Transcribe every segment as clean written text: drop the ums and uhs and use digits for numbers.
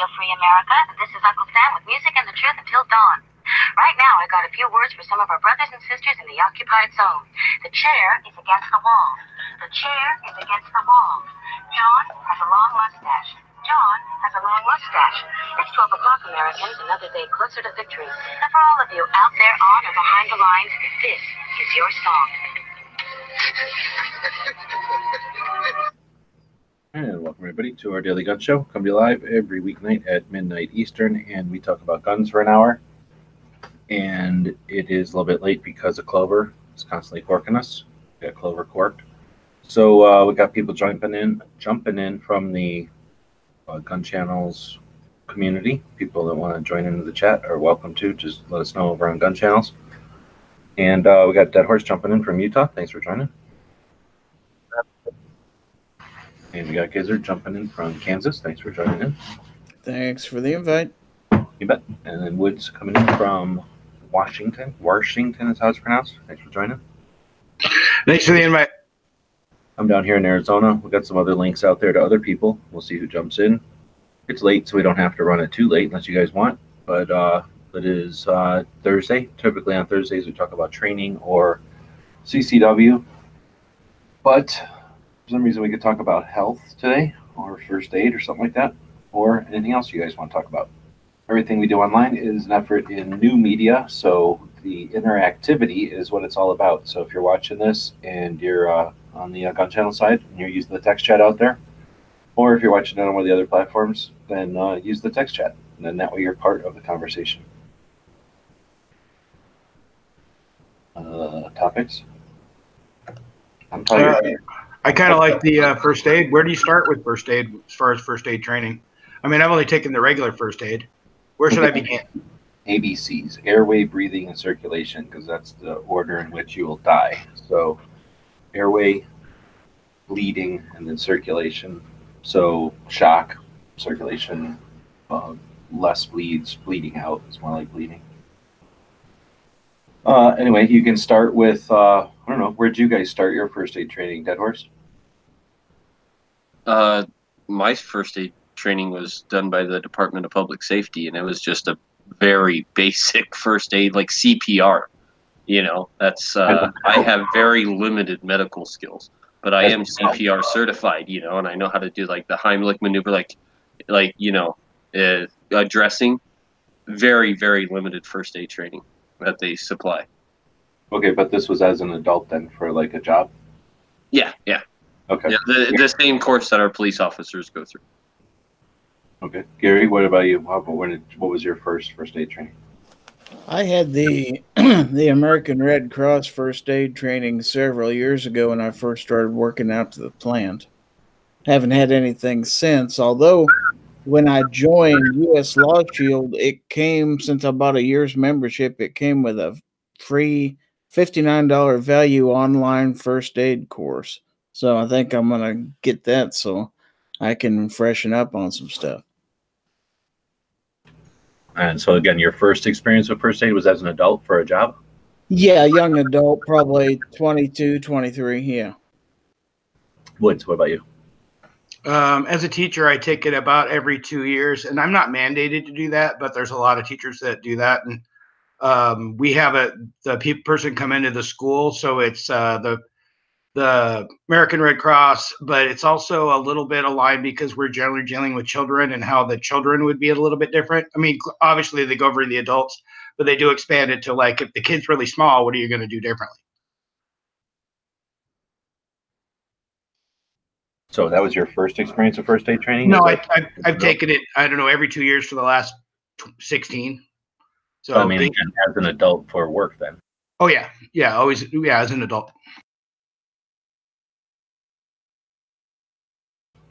Radio Free America. This is Uncle Sam with music and the truth until dawn. Right now, I got a few words for some of our brothers and sisters in the occupied zone. The chair is against the wall. The chair is against the wall. John has a long mustache. John has a long mustache. It's 12 o'clock, Americans, another day closer to victory. And for all of you out there on or behind the lines, this is your song. And welcome everybody to our Daily Gun Show. Come to you live every weeknight at midnight Eastern, and we talk about guns for an hour. And it is a little bit late because of Clover. It's constantly corking us. We got Clover corked. So we got people jumping in from the gun channels community. People that want to join into the chat are welcome to. Just let us know over on gun channels. And we got Dead Horse jumping in from Utah. Thanks for joining. And we got Gizzard jumping in from Kansas. Thanks for joining in. Thanks for the invite. You bet. And then Woods coming in from Washington. Washington is how it's pronounced. Thanks for joining. Thanks for the invite. I'm down here in Arizona. We've got some other links out there to other people. We'll see who jumps in. It's late, so we don't have to run it too late unless you guys want. But it is Thursday. Typically on Thursdays we talk about training or CCW. But for some reason we could talk about health today or first aid or something like that, or anything else you guys want to talk about. Everything we do online is an effort in new media, so the interactivity is what it's all about. So if you're watching this and you're on the gun channel side and you're using the text chat out there, or if you're watching it on one of the other platforms, then use the text chat, and then that way you're part of the conversation. Topics? I'm tired. I kind of like the first aid. Where do you start with first aid as far as first aid training? I mean, I've only taken the regular first aid. Where should I begin? ABCs, airway, breathing, and circulation, because that's the order in which you will die. So airway, bleeding, and then circulation. So shock, circulation, less bleeds, bleeding out is more like bleeding. Anyway, you can start with, I don't know, where'd you guys start your first aid training, Dead Horse? My first aid training was done by the Department of Public Safety, and it was just a very basic first aid, like CPR. You know, that's I have very limited medical skills, but I am CPR certified. You know, and I know how to do like the Heimlich maneuver, like you know, addressing. Very, very limited first aid training that they supply. Okay, but this was as an adult then for like a job? Yeah, yeah. Okay. Yeah, the same course that our police officers go through. Okay. Gary, what about you? What was your first aid training? I had the the American Red Cross first aid training several years ago when I first started working out to the plant. Haven't had anything since, although when I joined U.S. Law Shield, it came, since I bought a year's membership, it came with a free $59 value online first aid course. So I think I'm going to get that so I can freshen up on some stuff. And so again, your first experience with first aid was as an adult for a job? Yeah, young adult, probably 22, 23, yeah. Woods, what about you? As a teacher, I take it about every 2 years, and I'm not mandated to do that, but there's a lot of teachers that do that. And we have the person come into the school, so it's the American Red Cross, but it's also a little bit aligned because we're generally dealing with children and how the children would be a little bit different. I mean, obviously they go over the adults, but they do expand it to like, if the kid's really small, what are you going to do differently? So that was your first experience of first aid training? No, I've taken it, I don't know, every 2 years for the last 16. So I mean, as an adult for work then? Oh, yeah. Yeah, always. Yeah, as an adult.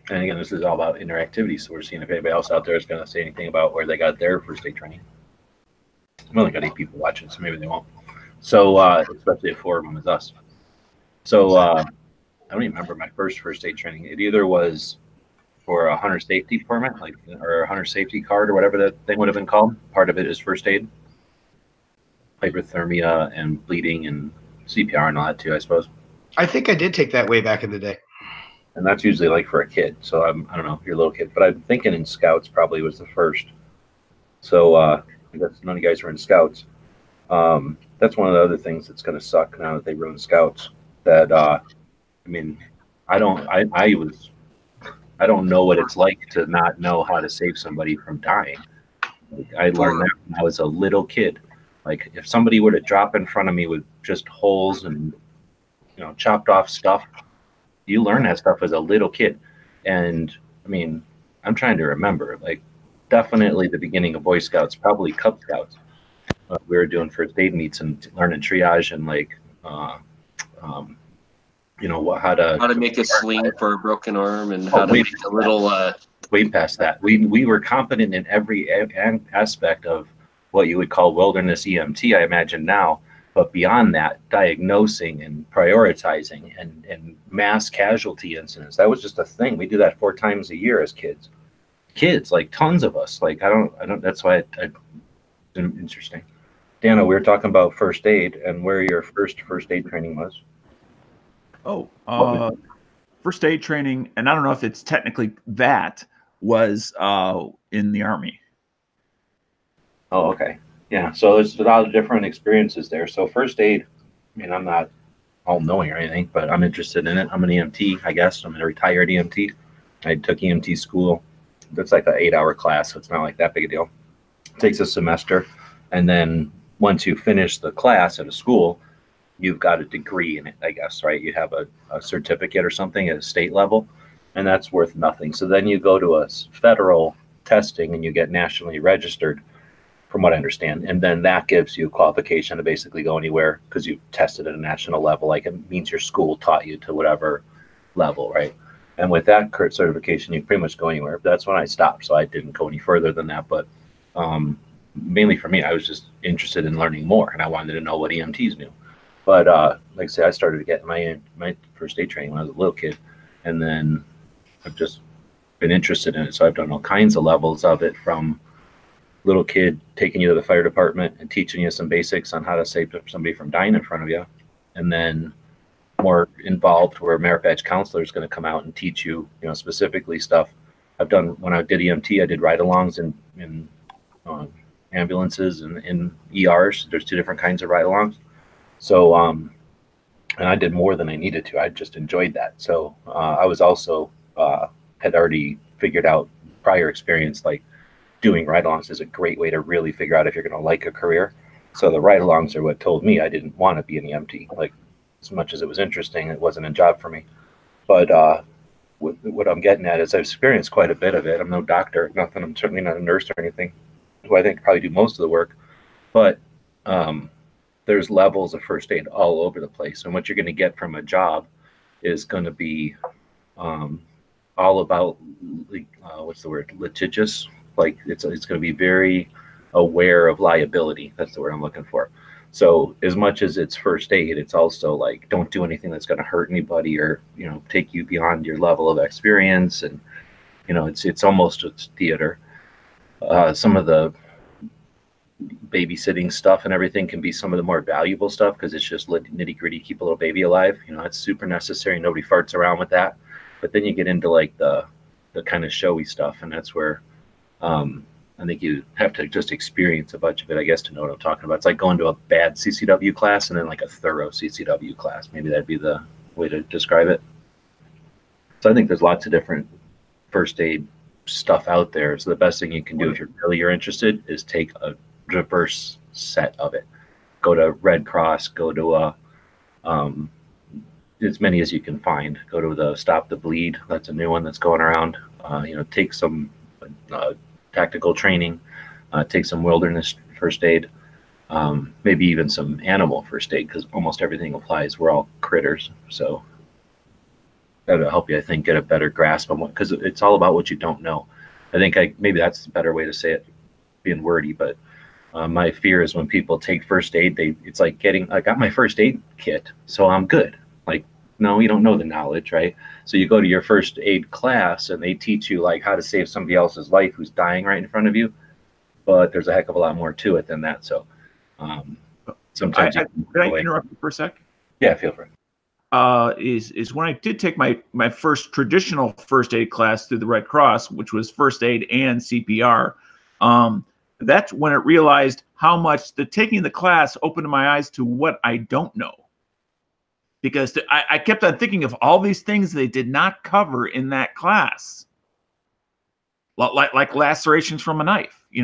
And again, this is all about interactivity, so we're seeing if anybody else out there is going to say anything about where they got their first aid training. We've only got 8 people watching, so maybe they won't. So, especially if 4 of them is us. So, I don't even remember my first aid training. It either was for a hunter safety permit, or a hunter safety card, or whatever that thing would have been called. Part of it is first aid, hypothermia and bleeding and CPR and all that too, I suppose. I think I did take that way back in the day. and that's usually like for a kid. So I don't know, you're a little kid, but I'm thinking in Scouts probably was the first. So I guess none of you guys were in Scouts. That's one of the other things that's going to suck now that they ruined Scouts. That I mean, I don't know what it's like to not know how to save somebody from dying. Like, I learned that when I was a little kid. Like if somebody were to drop in front of me with just holes and chopped off stuff, you learn that stuff as a little kid. And I mean, I'm trying to remember, like definitely the beginning of Boy Scouts, probably Cub Scouts. We were doing first aid meets and learning triage and like, um, how to make a sling for a broken arm and how to make a little. Way past that, we were competent in every aspect of what you would call wilderness EMT, I imagine now. But beyond that, diagnosing and prioritizing and mass casualty incidents, that was just a thing. We do that 4 times a year as kids. Kids, like tons of us. Like I don't. That's why interesting. Dana, we were talking about first aid and where your first aid training was. First aid training, and I don't know if it's technically that, was in the Army. Oh, okay. Yeah, so there's a lot of different experiences there. So first aid, I mean, I'm not all-knowing or anything, but I'm interested in it. I'm an EMT, I guess. I'm a retired EMT. I took EMT school. That's like an 8-hour class, so it's not like that big a deal. It takes a semester, and then once you finish the class at a school, you've got a degree in it, I guess, right? You have a certificate or something at a state level, and that's worth nothing. So then you go to a federal testing and you get nationally registered, from what I understand. And then that gives you a qualification to basically go anywhere because you've tested at a national level. Like it means your school taught you to whatever level, right? And with that certification, you pretty much go anywhere. But that's when I stopped. So I didn't go any further than that. But mainly for me, I was just interested in learning more and I wanted to know what EMTs knew. But like I say, I started to get my first aid training when I was a little kid. And then I've just been interested in it. So I've done all kinds of levels of it, from little kid taking you to the fire department and teaching you some basics on how to save somebody from dying in front of you. And then more involved where merit badge counselor is going to come out and teach you, specifically stuff. I've done, when I did EMT, I did ride-alongs in ambulances and in ERs. There's 2 different kinds of ride-alongs. So, and I did more than I needed to. I just enjoyed that. So I was also, had already figured out prior experience, like doing ride-alongs is a great way to really figure out if you're going to like a career. So the ride-alongs are what told me I didn't want to be an EMT. Like as much as it was interesting, it wasn't a job for me. But what I'm getting at is I've experienced quite a bit of it. I'm no doctor, nothing. I'm certainly not a nurse or anything, who I think probably do most of the work. But there's levels of first aid all over the place. And what you're going to get from a job is going to be all about, what's the word, litigious. Like it's going to be very aware of liability. That's the word I'm looking for. So as much as it's first aid, it's also like, don't do anything that's going to hurt anybody or, take you beyond your level of experience. And, it's almost theater. Some of the babysitting stuff and everything can be some of the more valuable stuff because it's just nitty gritty, keep a little baby alive. It's super necessary. Nobody farts around with that. But then you get into like the kind of showy stuff, and that's where I think you have to just experience a bunch of it, I guess, to know what I'm talking about. It's like going to a bad CCW class and then like a thorough CCW class. Maybe that'd be the way to describe it. So I think there's lots of different first aid stuff out there. So the best thing you can do if you're interested is take a diverse set of it. Go to Red Cross, go to as many as you can find. Go to the Stop the Bleed. That's a new one that's going around. Take some tactical training, take some wilderness first aid, maybe even some animal first aid, because almost everything applies. We're all critters, so that'll help you, I think, get a better grasp on what, because it's all about what you don't know. I think maybe that's the better way to say it, being wordy, but my fear is when people take first aid, it's like I got my first aid kit, so I'm good. Like, no, you don't know the knowledge, right? So you go to your first aid class and they teach you like how to save somebody else's life who's dying right in front of you, but there's a heck of a lot more to it than that. So sometimes can I interrupt you for a sec? Yeah, feel free. is when I did take my first traditional first aid class through the Red Cross, which was first aid and CPR. That's when it realized how much taking the class opened my eyes to what I don't know. Because I kept on thinking of all these things they did not cover in that class, like lacerations from a knife. You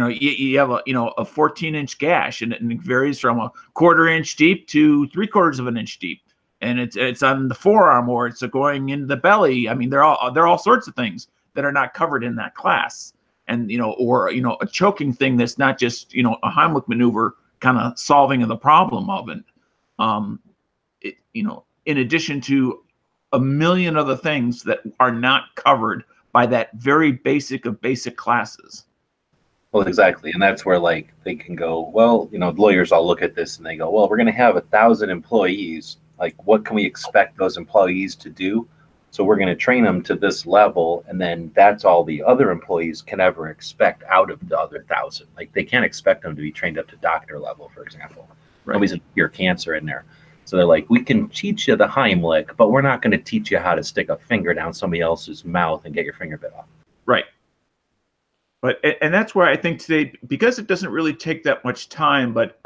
have a 14-inch gash, and it varies from a 1/4 inch deep to 3/4 of an inch deep, and it's on the forearm or it's going into the belly. I mean, there are all sorts of things that are not covered in that class, and or a choking thing that's not just a Heimlich maneuver kind of solving of the problem of it. In addition to a million other things that are not covered by that very basic of basic classes. Well, exactly. And that's where they can go, well, lawyers all look at this and they go, well, we're going to have 1,000 employees. Like, what can we expect those employees to do? So we're going to train them to this level. And then that's all the other employees can ever expect out of the other 1,000. Like, they can't expect them to be trained up to doctor level, for example. Right. Nobody's going to cure cancer in there. So they're like, we can teach you the Heimlich, but we're not going to teach you how to stick a finger down somebody else's mouth and get your finger bit off. Right. And that's where I think today, because it doesn't really take that much time, but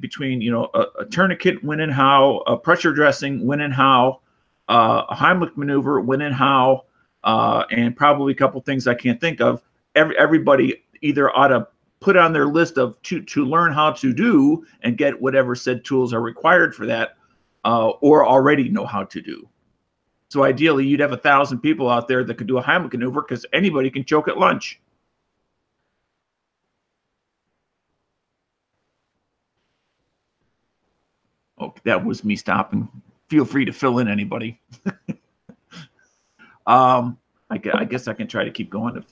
between a tourniquet, when and how, a pressure dressing, when and how, a Heimlich maneuver, when and how, and probably a couple things I can't think of. Everybody either ought to put on their list of to learn how to do and get whatever said tools are required for that, or already know how to do. So ideally, you'd have 1,000 people out there that could do a Heimlich maneuver, because anybody can choke at lunch. Oh, that was me stopping. Feel free to fill in, anybody. I guess I can try to keep going.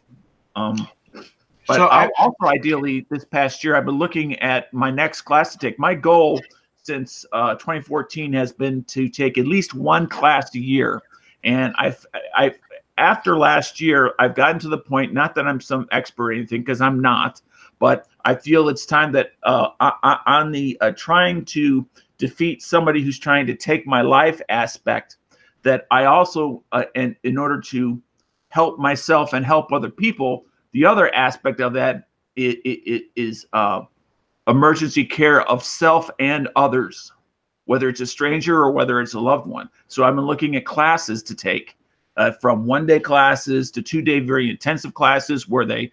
But So also, ideally, this past year, I've been looking at my next class to take. My goal since 2014 has been to take at least one class a year. And after last year, I've gotten to the point, not that I'm some expert or anything, because I'm not, but I feel it's time that on the trying to defeat somebody who's trying to take my life aspect, that I also, in order to help myself and help other people, the other aspect of that is emergency care of self and others, whether it's a stranger or whether it's a loved one. So I've been looking at classes to take, from 1-day classes to 2-day very intensive classes where they,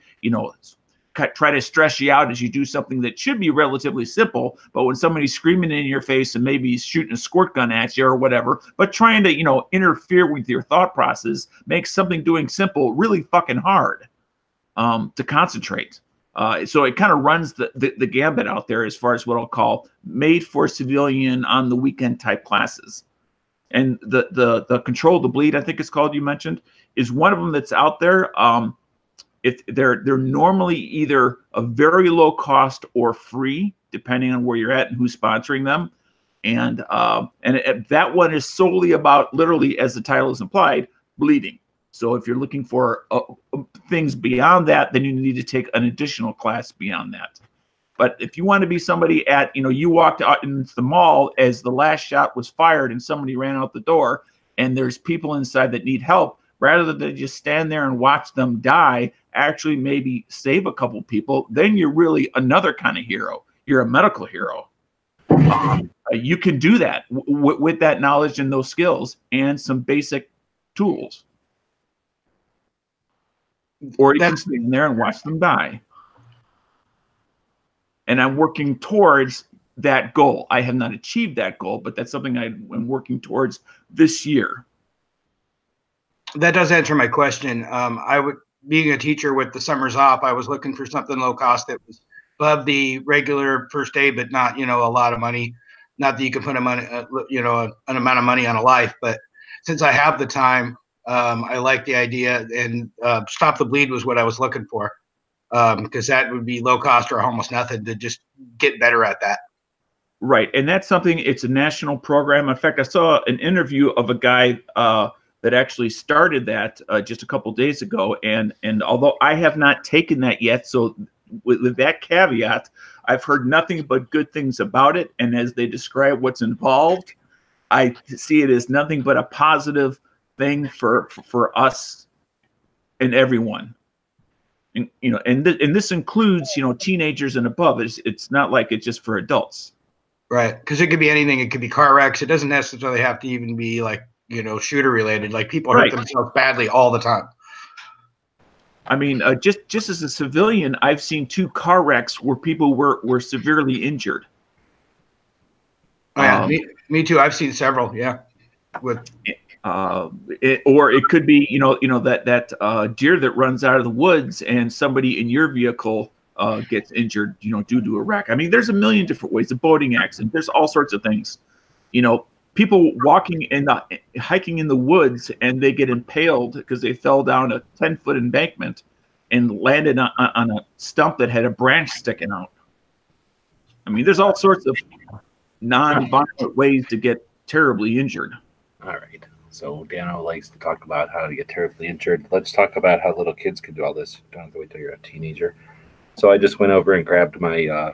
try to stress you out as you do something that should be relatively simple, but when somebody's screaming in your face and maybe shooting a squirt gun at you or whatever, but trying to, interfere with your thought process makes something doing simple really fucking hard. To concentrate. So it kind of runs the gambit out there as far as what I'll call made for civilian on the weekend type classes. And the control the bleed, I think it's called, you mentioned, is one of them that's out there. If they're normally either a very low cost or free, depending on where you're at and who's sponsoring them. And that one is solely about, literally, as the title is implied, bleeding. So if you're looking for things beyond that, then you need to take an additional class beyond that. But if you want to be somebody at, you walked out into the mall as the last shot was fired and somebody ran out the door and there's people inside that need help, rather than just stand there and watch them die, actually maybe save a couple people, then you're really another kind of hero. You're a medical hero. You can do that with that knowledge and those skills and some basic tools. Or you can stand there and watch them die. And I'm working towards that goal. I have not achieved that goal, but that's something I'm working towards this year. That does answer my question. Being a teacher with the summers off, I was looking for something low cost that was above the regular first aid, but not, a lot of money. Not that you can put an amount of money on a life, but since I have the time, I like the idea, and stop the bleed was what I was looking for, because that would be low cost or almost nothing to just get better at that. Right, and that's something. It's a national program. In fact, I saw an interview of a guy that actually started that just a couple days ago, and although I have not taken that yet, so with that caveat, I've heard nothing but good things about it. And as they describe what's involved, I see it as nothing but a positive thing for us and everyone. And and this includes teenagers and above. It's not like it's just for adults. Right, because it could be anything. It could be car wrecks. It doesn't necessarily have to even be like shooter related. Like people hurt themselves badly all the time. I mean, just as a civilian, I've seen 2 car wrecks where people were severely injured. Oh, yeah, me too. I've seen several. Yeah, with or it could be that deer that runs out of the woods and somebody in your vehicle gets injured due to a wreck. I mean, there's a million different ways. A boating accident. There's all sorts of things. People walking and hiking in the woods and they get impaled because they fell down a 10-foot embankment and landed on a stump that had a branch sticking out. I mean, there's all sorts of non-violent ways to get terribly injured. All right. So Dano likes to talk about how to get terribly injured. Let's talk about how little kids can do all this. Don't have to wait till you're a teenager. So I just went over and grabbed my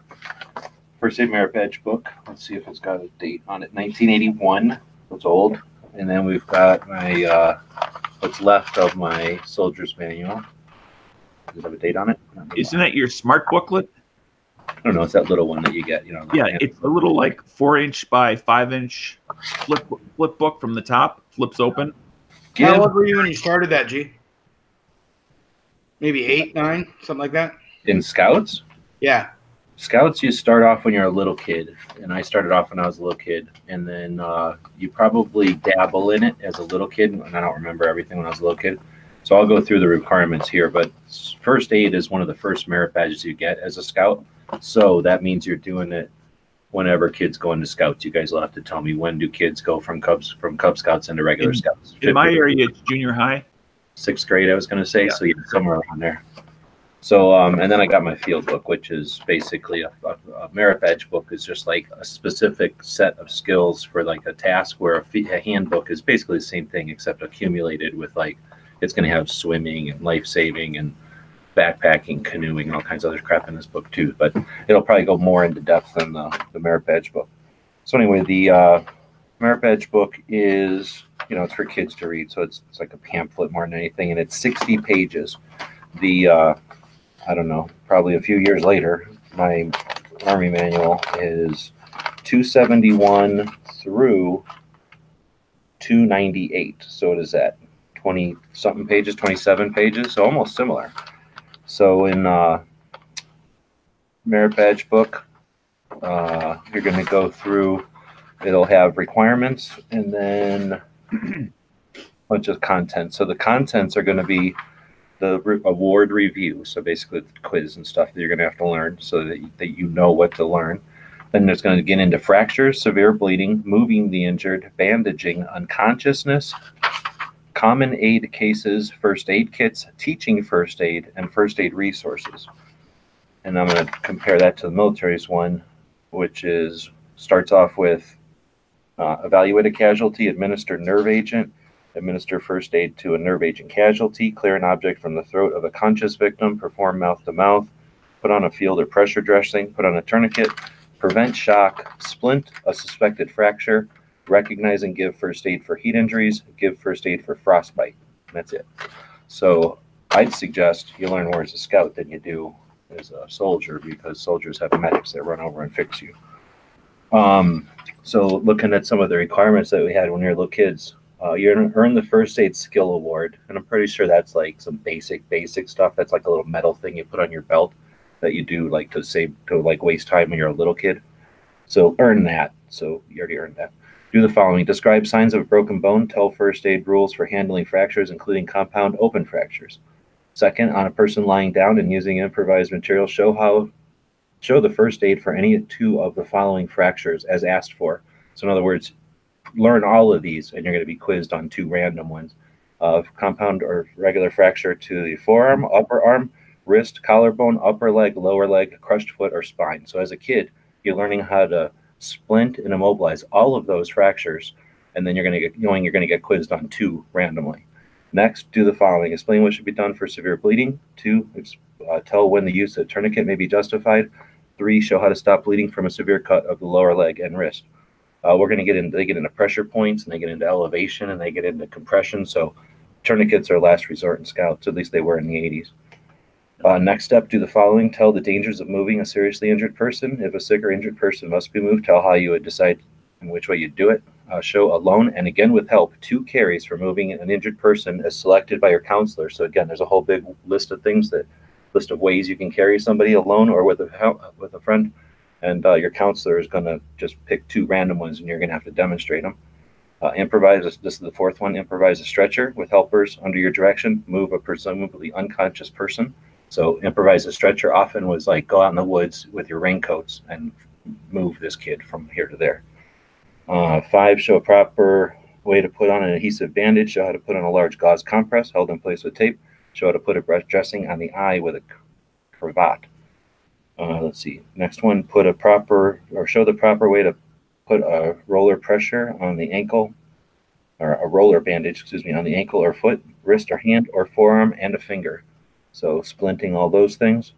First Aid Merit Badge book. Let's see if it's got a date on it. 1981. It's old. And then we've got my what's left of my soldier's manual. Does it have a date on it? Isn't that your smart booklet? I don't know. It's that little one that you get. Yeah, it's a little like 4-inch by 5-inch flip book from the top. Flips open. How old were you when you started that, G? Maybe 8, 9, something like that? In Scouts? Yeah. Scouts, you start off when you're a little kid, and I started off when I was a little kid, and then you probably dabble in it as a little kid, and I don't remember everything when I was a little kid, so I'll go through the requirements here, but first aid is one of the first merit badges you get as a Scout, so that means you're doing it whenever kids go into Scouts. You guys will have to tell me, when do kids go from Cub Scouts into regular Scouts? In my area, it's junior high. 6th grade, I was going to say, yeah. So yeah, somewhere around there. So, and then I got my field book, which is basically a merit badge book. Is just like a specific set of skills for like a task, where a handbook is basically the same thing, except accumulated with like, it's going to have swimming and life saving and backpacking, canoeing, and all kinds of other crap in this book too. But it'll probably go more into depth than the merit badge book. So anyway, the merit badge book is, it's for kids to read. So it's like a pamphlet more than anything, and it's 60 pages. The I don't know, probably a few years later, my Army manual is 271 through 298. So what is that? 20-something pages, 27 pages, so almost similar. So in merit badge book, you're going to go through, it'll have requirements and then a bunch of content. So the contents are going to be the award review, so basically the quiz and stuff that you're going to have to learn so that you know what to learn. Then there's going to get into fractures, severe bleeding, moving the injured, bandaging, unconsciousness, common aid cases, first aid kits, teaching first aid, and first aid resources. And I'm going to compare that to the military's one, which starts off with evaluate a casualty, administer nerve agent, administer first aid to a nerve agent casualty, clear an object from the throat of a conscious victim, perform mouth-to-mouth, put on a field or pressure dressing, put on a tourniquet, prevent shock, splint a suspected fracture, recognize and give first aid for heat injuries, give first aid for frostbite. And that's it. So I'd suggest you learn more as a Scout than you do as a soldier, because soldiers have medics that run over and fix you. So looking at some of the requirements that we had when we were little kids, you're going to earn the first aid skill award, and I'm pretty sure that's like some basic stuff. That's like a little metal thing you put on your belt that you do like to waste time when you're a little kid. So earn that. So you already earned that. Do the following: describe signs of a broken bone, tell first aid rules for handling fractures, including compound open fractures. Second, on a person lying down and using improvised material, show the first aid for any 2 of the following fractures as asked for. So in other words, learn all of these, and you're going to be quizzed on 2 random ones of compound or regular fracture to the forearm, upper arm, wrist, collarbone, upper leg, lower leg, crushed foot, or spine. So as a kid, you're learning how to splint and immobilize all of those fractures, and then you're going to get quizzed on 2 randomly. Next, do the following: explain what should be done for severe bleeding. 2, tell when the use of tourniquet may be justified. 3, show how to stop bleeding from a severe cut of the lower leg and wrist. We're going to get into, they get into pressure points, and they get into elevation, and they get into compression. So tourniquets are last resort in Scouts, at least they were in the 80s. Next step, do the following. Tell the dangers of moving a seriously injured person. If a sick or injured person must be moved, tell how you would decide in which way you'd do it. Show alone and again with help 2 carries for moving an injured person as selected by your counselor. So again, there's a whole big list of ways you can carry somebody alone or with a friend. And your counselor is going to just pick 2 random ones, and you're going to have to demonstrate them. Improvise, this is the 4th one, improvise a stretcher with helpers under your direction. Move a presumably unconscious person. So improvise a stretcher often was like go out in the woods with your raincoats and move this kid from here to there. 5, show a proper way to put on an adhesive bandage. Show how to put on a large gauze compress held in place with tape. Show how to put a dressing on the eye with a cravat. Let's see. Next one, show the proper way to put a roller pressure on the ankle, or a roller bandage, excuse me, on the ankle or foot, wrist or hand or forearm, and a finger. So splinting all those things.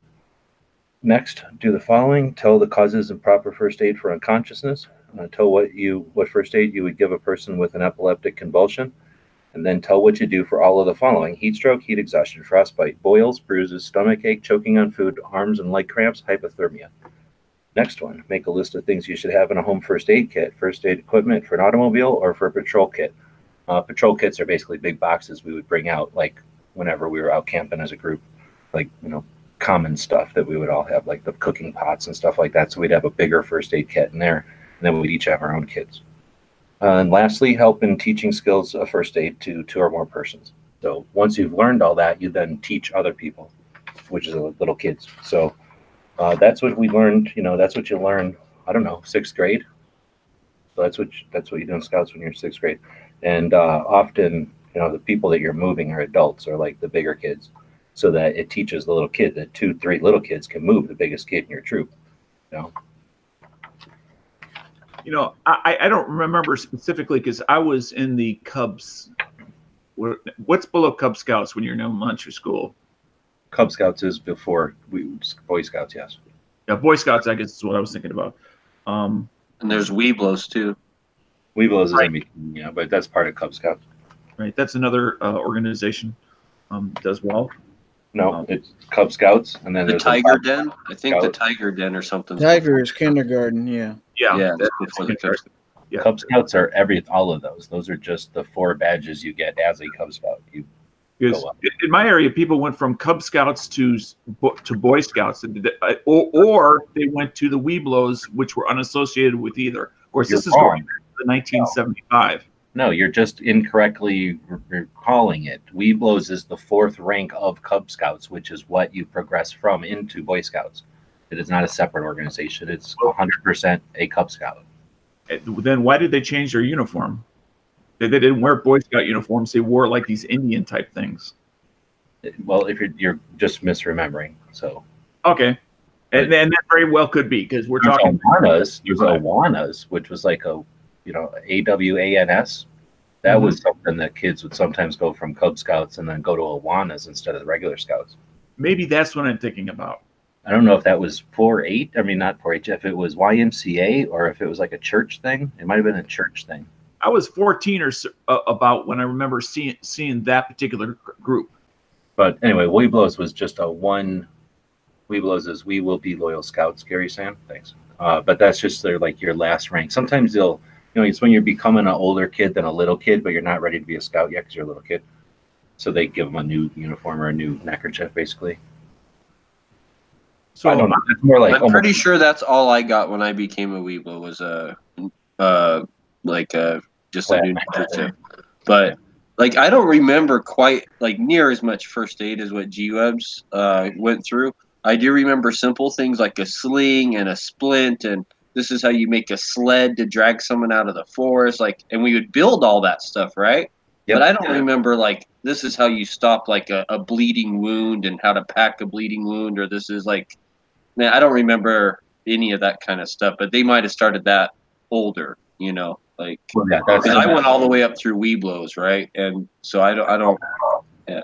Next, do the following. Tell the causes and proper first aid for unconsciousness. Tell what first aid you would give a person with an epileptic convulsion. And then tell what you do for all of the following: heat stroke, heat exhaustion, frostbite, boils, bruises, stomach ache, choking on food, arms and leg cramps, hypothermia. Next one, make a list of things you should have in a home first aid kit. First aid equipment for an automobile or for a patrol kit. Patrol kits are basically big boxes we would bring out like whenever we were out camping as a group, like, common stuff that we would all have, like the cooking pots and stuff like that. So we'd have a bigger first aid kit in there, and then we'd each have our own kits. And lastly, help in teaching skills of first aid to 2 or more persons. So once you've learned all that, you then teach other people, which is little kids. So that's what we learned. That's what you learn. I don't know, 6th grade. So that's what you do in Scouts when you're in 6th grade. And often, the people that you're moving are adults or like the bigger kids, so that it teaches the little kid that 2, 3 little kids can move the biggest kid in your troop. I don't remember specifically because I was in the Cubs. What's below Cub Scouts when you're in elementary school? Cub Scouts is before Boy Scouts, yes. Yeah, Boy Scouts, I guess is what I was thinking about. And there's Weeblos too. Weeblos is in between, yeah, but that's part of Cub Scouts. Right, that's another organization does well. No, it's Cub Scouts, and then the there's Tiger Den. I think the Tiger Den or something. Tiger is kindergarten, yeah. Yeah, that's before the Cub Scouts. Yeah. Cub Scouts are all of those. Those are just the 4 badges you get as a Cub Scout. Because in my area, people went from Cub Scouts to Boy Scouts, or they went to the Weeblos, which were unassociated with either. Of course, this is going back to 1975. No, you're just incorrectly recalling it. Weeblos is the 4th rank of Cub Scouts, which is what you progress from into Boy Scouts. It is not a separate organization. It's 100% a Cub Scout. Then why did they change their uniform? They didn't wear Boy Scout uniforms. They wore like these Indian type things. Well, if you're just misremembering, so okay, and that very well could be because we're talking Awanas. There's Awanas, which was like AWANS. That was something that kids would sometimes go from Cub Scouts and then go to Awanas instead of the regular Scouts. Maybe that's what I'm thinking about. I don't know if that was 4-H. I mean, not 4-H. If it was YMCA or if it was like a church thing. It might have been a church thing. I was 14 or so, about when I remember seeing that particular group. But anyway, Weeblos was just a one. Weeblos is We Will Be Loyal Scouts, Gary Sam. Thanks. But that's just your last rank. Sometimes they'll, it's when you're becoming an older kid than a little kid, but you're not ready to be a scout yet because you're a little kid. So they give them a new uniform or a new neckerchief, basically. So I don't know. It's more like I'm pretty sure that's all I got when I became a Weeblo was just a new neckerchief. But I don't remember quite near as much first aid as what G-Webs went through. I do remember simple things like a sling and a splint, and this is how you make a sled to drag someone out of the forest. And we would build all that stuff, right? Yep. But I don't remember this is how you stop a bleeding wound and how to pack a bleeding wound, or this is man, I don't remember any of that kind of stuff. But they might have started that older, because I went all the way up through Weeblos, right? And so I don't. Yeah.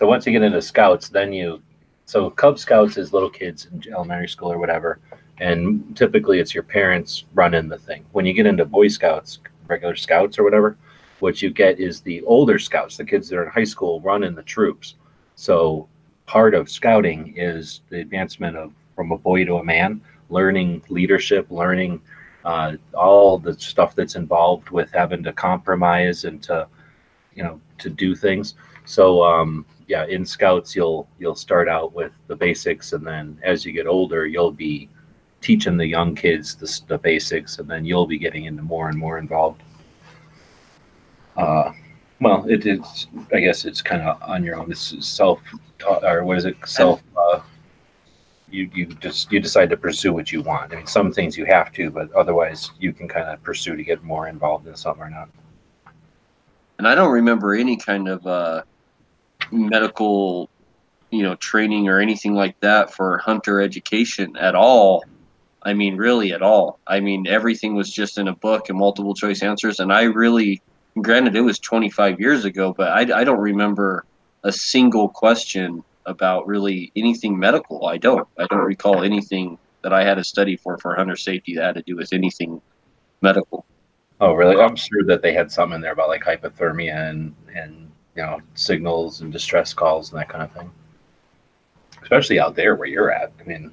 So once you get into Scouts, then so Cub Scouts is little kids in elementary school or whatever. And typically it's your parents running the thing. When you get into Boy Scouts, regular scouts or whatever, what you get is the older scouts, the kids that are in high school running the troops. So part of scouting is the advancement of from a boy to a man, learning leadership, learning all the stuff that's involved with having to compromise and to, you know, to do things. So yeah, in scouts you'll start out with the basics, and then as you get older you'll be teaching the young kids the basics, and then you'll be getting into more and more involved. Well, it's I guess it's kind of on your own. This is self, or what is it? Self. You decide to pursue what you want. I mean, some things you have to, but otherwise you can kind of pursue to get more involved in something or not. And I don't remember any kind of medical, you know, training or anything like that for hunter education at all. I mean, really at all. I mean, everything was just in a book and multiple choice answers. And I really, granted, it was 25 years ago, but I don't remember a single question about really anything medical. I don't recall anything that I had to study for hunter safety that had to do with anything medical. Oh, really? I'm sure that they had some in there about like hypothermia and you know, signals and distress calls and that kind of thing. Especially out there where you're at. I mean,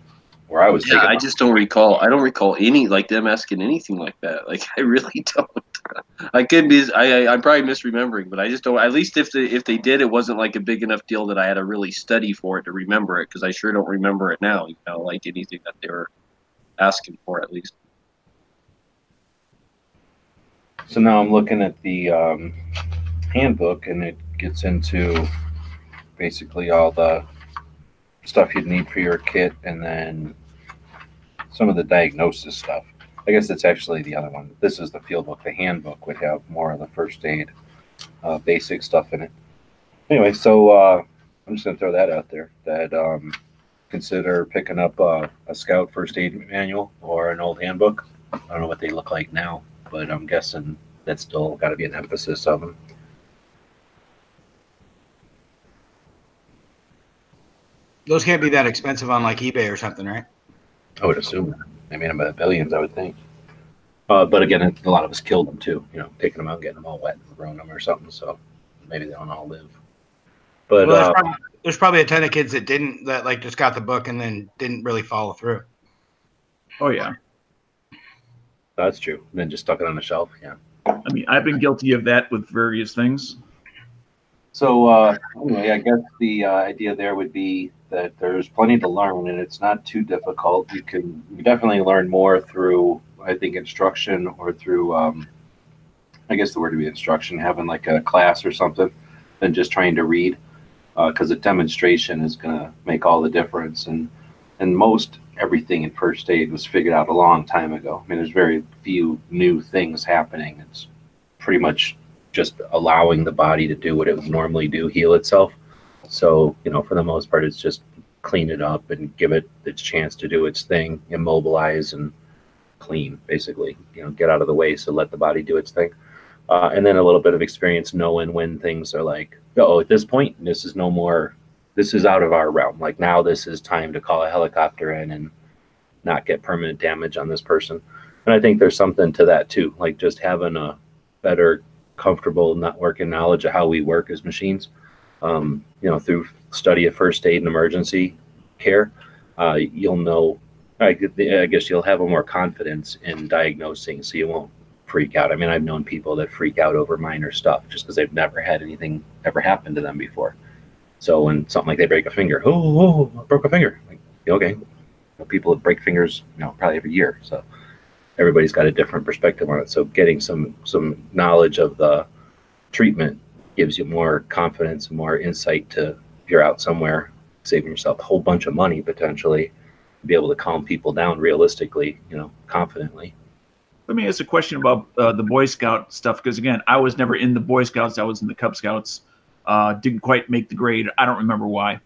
where I was. Yeah, I just don't recall. I don't recall any like them asking anything like that. Like I really don't. I could be. I'm probably misremembering, but I just don't. At least if they did, it wasn't like a big enough deal that I had to really study for it to remember it. Because I sure don't remember it now. You know, like anything that they were asking for, at least. So now I'm looking at the handbook, and it gets into basically all the stuff you'd need for your kit, and then some of the diagnosis stuff. I guess it's actually the other one. This is the field book. The handbook would have more of the first aid basic stuff in it. Anyway, so I'm just going to throw that out there, that consider picking up a scout first aid manual or an old handbook. I don't know what they look like now, but I'm guessing that's still got to be an emphasis of them. Those can't be that expensive on like eBay or something, right? I would assume. I mean, about billions, I would think. But again, a lot of us killed them too. You know, taking them out, getting them all wet, and throwing them or something. So maybe they don't all live. But well, there's probably a ton of kids that like just got the book and then didn't really follow through. Oh yeah, that's true. And then just stuck it on the shelf. Yeah. I mean, I've been guilty of that with various things. So anyway, I guess the idea there would be that there's plenty to learn, and it's not too difficult. You definitely learn more through, I think, instruction, or through, I guess the word would be instruction, having like a class or something, than just trying to read, because a demonstration is going to make all the difference. And most everything in first aid was figured out a long time ago. I mean, there's very few new things happening. It's pretty much just allowing the body to do what it would normally do, heal itself. So, you know, for the most part, it's just clean it up and give it its chance to do its thing, immobilize and clean, basically, you know, get out of the way. So let the body do its thing. And then a little bit of experience knowing when things are like, oh, at this point, this is no more, this is out of our realm. Like now this is time to call a helicopter in and not get permanent damage on this person. And I think there's something to that too, like just having a better, comfortable working knowledge of how we work as machines, you know, through study of first aid and emergency care. You'll know, I guess you'll have a more confidence in diagnosing, so you won't freak out. I mean, I've known people that freak out over minor stuff just because they've never had anything ever happen to them before. So when something like they break a finger, oh, I broke a finger. Like, okay, well, people break fingers, you know, probably every year. So everybody's got a different perspective on it. So getting some knowledge of the treatment gives you more confidence and more insight to, if you're out somewhere, saving yourself a whole bunch of money potentially, be able to calm people down realistically, you know, confidently. Let me ask a question about the Boy Scout stuff, because again, I was never in the Boy Scouts. I was in the Cub Scouts. Didn't quite make the grade. I don't remember why.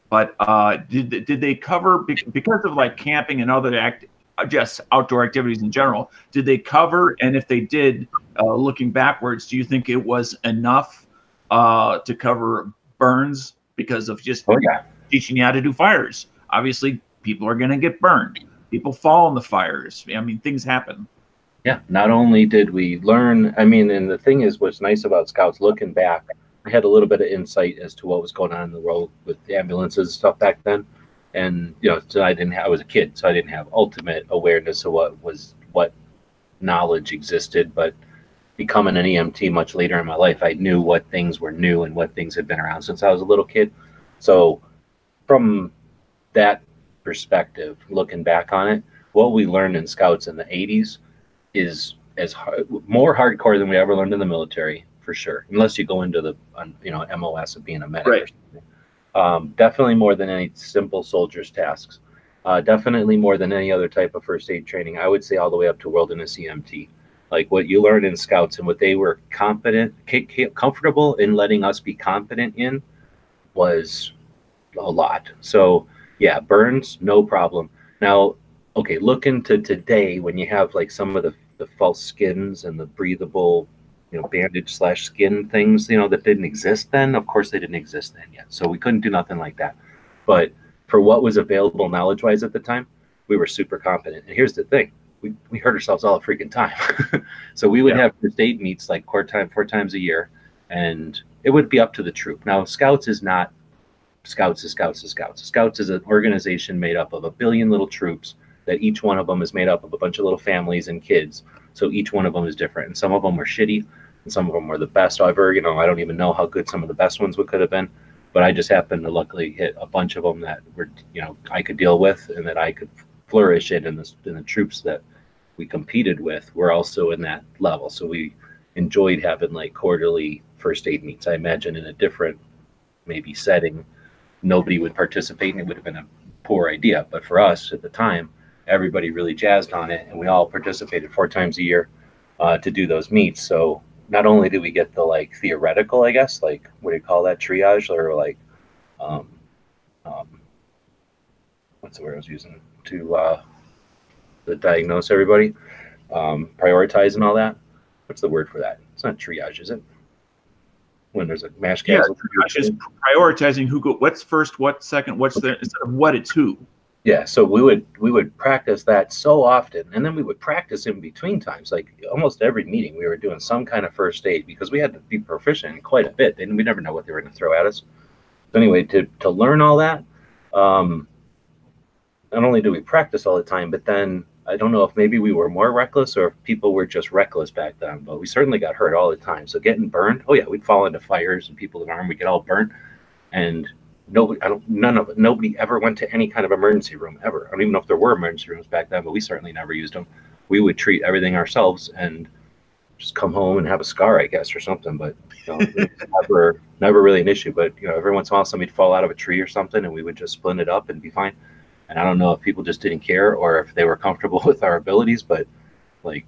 But did they cover, because of like camping and other just outdoor activities in general, did they cover? And if they did, looking backwards, do you think it was enough to cover burns because of just teaching you how to do fires? Obviously, people are going to get burned. People fall in the fires. I mean, things happen. Yeah, not only did we learn, I mean, and the thing is, what's nice about Scouts, looking back, I had a little bit of insight as to what was going on in the world with the ambulances and stuff back then. And, you know, so I was a kid, so I didn't have ultimate awareness of what knowledge existed. But becoming an EMT much later in my life, I knew what things were new and what things had been around since I was a little kid. So from that perspective, looking back on it, what we learned in Scouts in the 80s is more hardcore than we ever learned in the military, for sure, unless you go into the MOS of being a medic. Right. Or something. Definitely more than any simple soldier's tasks. Definitely more than any other type of first aid training. I would say all the way up to wilderness EMT. Like what you learned in Scouts and what they were comfortable in letting us be competent in was a lot. So yeah, burns, no problem. Now, okay, look into today when you have like some of the false skins and the breathable, bandage / skin things, that didn't exist then. Of course, they didn't exist then yet. So we couldn't do nothing like that. But for what was available knowledge-wise at the time, we were super competent. And here's the thing. We hurt ourselves all the freaking time. So we would have first aid meets like 4 times a year, and it would be up to the troop. Now, Scouts is not Scouts is Scouts is Scouts. Scouts is an organization made up of a billion little troops that each one of them is made up of a bunch of little families and kids. So each one of them is different. And some of them were shitty, and some of them were the best ever. I don't even know how good some of the best ones could have been. But I just happened to luckily hit a bunch of them that were, I could deal with and that I could flourish in. And the troops that we competed with were also in that level. So we enjoyed having like quarterly first aid meets. I imagine in a different maybe setting, nobody would participate and it would have been a poor idea. But for us at the time, everybody really jazzed on it, and we all participated 4 times a year to do those meets. So not only did we get the like theoretical, I guess, like what do you call that, triage, or like what's the word I was using to diagnose everybody, prioritize and all that. What's the word for that? It's not triage, is it? When there's a mass casualty. Triage is prioritizing what's first, what's second, what's there, instead of what, it's who. Yeah, so we would practice that so often, and then we would practice in between times. Like almost every meeting, we were doing some kind of first aid because we had to be proficient in quite a bit, and we never know what they were going to throw at us. So anyway, to learn all that, not only do we practice all the time, but then I don't know if maybe we were more reckless or if people were just reckless back then, but we certainly got hurt all the time. So getting burned, oh yeah, we'd fall into fires and people in arm, we get all burnt, and nobody ever went to any kind of emergency room ever. I don't even know if there were emergency rooms back then, but we certainly never used them. We would treat everything ourselves and just come home and have a scar, I guess, or something. But never really an issue. But every once in a while somebody'd fall out of a tree or something, and we would just splint it up and be fine. And I don't know if people just didn't care or if they were comfortable with our abilities, but we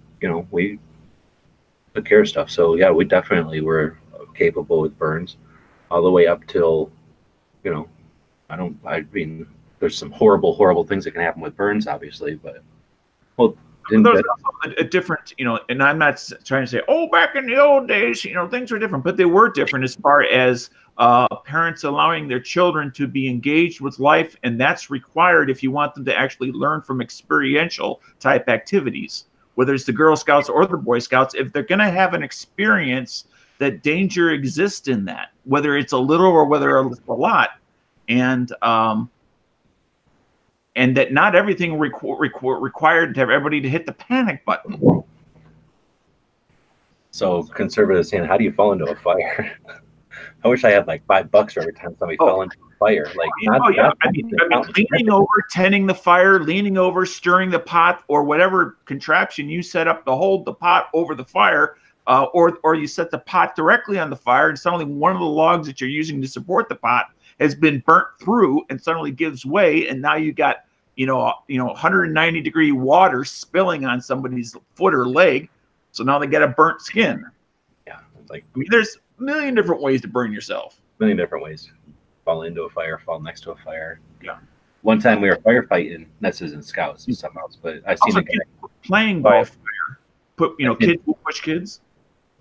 took care of stuff. So yeah, we definitely were capable with burns all the way up till, there's some horrible things that can happen with burns, obviously, but there's also a different, and I'm not trying to say, oh, back in the old days, things were different, but they were different as far as parents allowing their children to be engaged with life, and that's required if you want them to actually learn from experiential type activities, whether it's the Girl Scouts or the Boy Scouts. If they're going to have an experience that danger exists in that, whether it's a little or whether it's a lot, and that not everything required to have everybody to hit the panic button. So conservatives saying, how do you fall into a fire? I wish I had like $5 for every time somebody fell into a fire. Like, I mean, leaning over, tending the fire, leaning over, stirring the pot, or whatever contraption you set up to hold the pot over the fire, or you set the pot directly on the fire, and suddenly one of the logs that you're using to support the pot has been burnt through and suddenly gives way, and now you got 190-degree water spilling on somebody's foot or leg, so now they get a burnt skin. Yeah, it's like, I mean, there's a million different ways to burn yourself. Million different ways. Fall into a fire, fall next to a fire. Yeah. One time we were firefighting. This isn't Scouts, it's something else, but I've seen also, playing by a fire. Kids will push kids.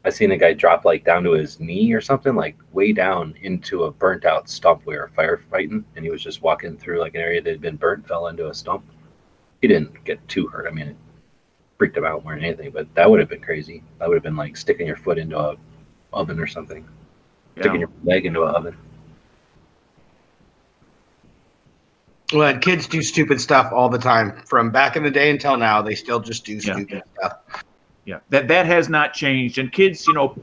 I seen a guy drop like down to his knee or something, like way down into a burnt out stump we were firefighting, and he was just walking through like an area that had been burnt, fell into a stump. He didn't get too hurt. I mean, it freaked him out more than anything, but that would have been crazy. That would have been like sticking your foot into a oven or something, sticking your leg into an oven. Well, kids do stupid stuff all the time. From back in the day until now, they still just do stupid stuff. Yeah, that has not changed. And kids, you know,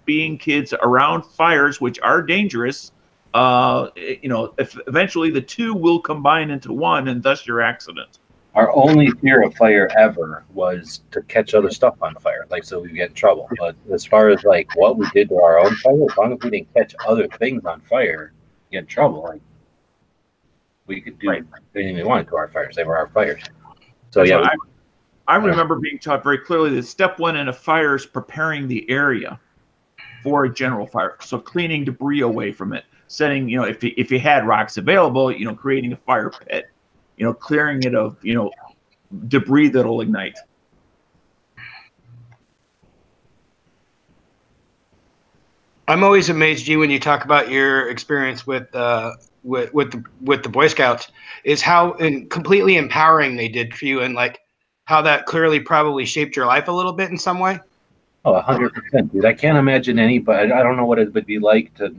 being kids around fires, which are dangerous, you know, if eventually the two will combine into one, and thus your accident. Our only fear of fire ever was to catch other stuff on fire, like so we get in trouble. But as far as like what we did to our own fire, as long as we didn't catch other things on fire, get in trouble. Like we could do anything we wanted to our fires; they were our fires. So yeah. I remember being taught very clearly that step one in a fire is preparing the area for a general fire. So cleaning debris away from it, setting, you know, if you had rocks available, you know, creating a fire pit, you know, clearing it of, you know, debris that'll ignite. I'm always amazed, G, when you talk about your experience with the Boy Scouts, is how completely empowering they did for you, and like how that clearly probably shaped your life a little bit in some way. Oh, 100%, dude. I can't imagine anybody. I don't know what it would be like to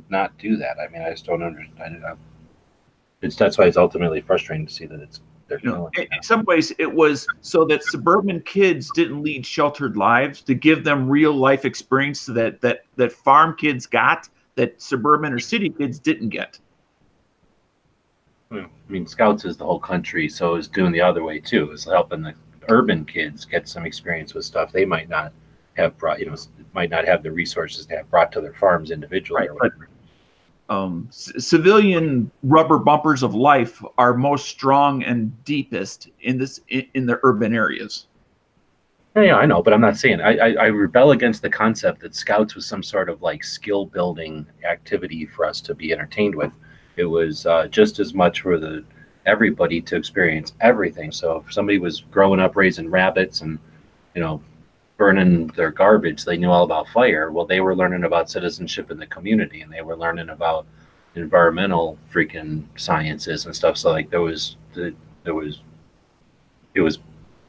not do that. I mean, I just don't understand. That's why it's ultimately frustrating to see that they're killing. In some ways, it was so that suburban kids didn't lead sheltered lives, to give them real life experience that farm kids got, that suburban or city kids didn't get. I mean, Scouts is the whole country, so is doing the other way too. Is helping the urban kids get some experience with stuff they might not have brought. You know, might not have the resources to have brought to their farms individually. Right, or whatever. But civilian rubber bumpers of life are most strong and deepest in the urban areas. Yeah, I know, but I'm not saying I rebel against the concept that Scouts was some sort of like skill building activity for us to be entertained with. It was just as much for everybody to experience everything. So if somebody was growing up raising rabbits and, you know, burning their garbage, they knew all about fire. Well, they were learning about citizenship in the community, and they were learning about environmental freaking sciences and stuff. So like it was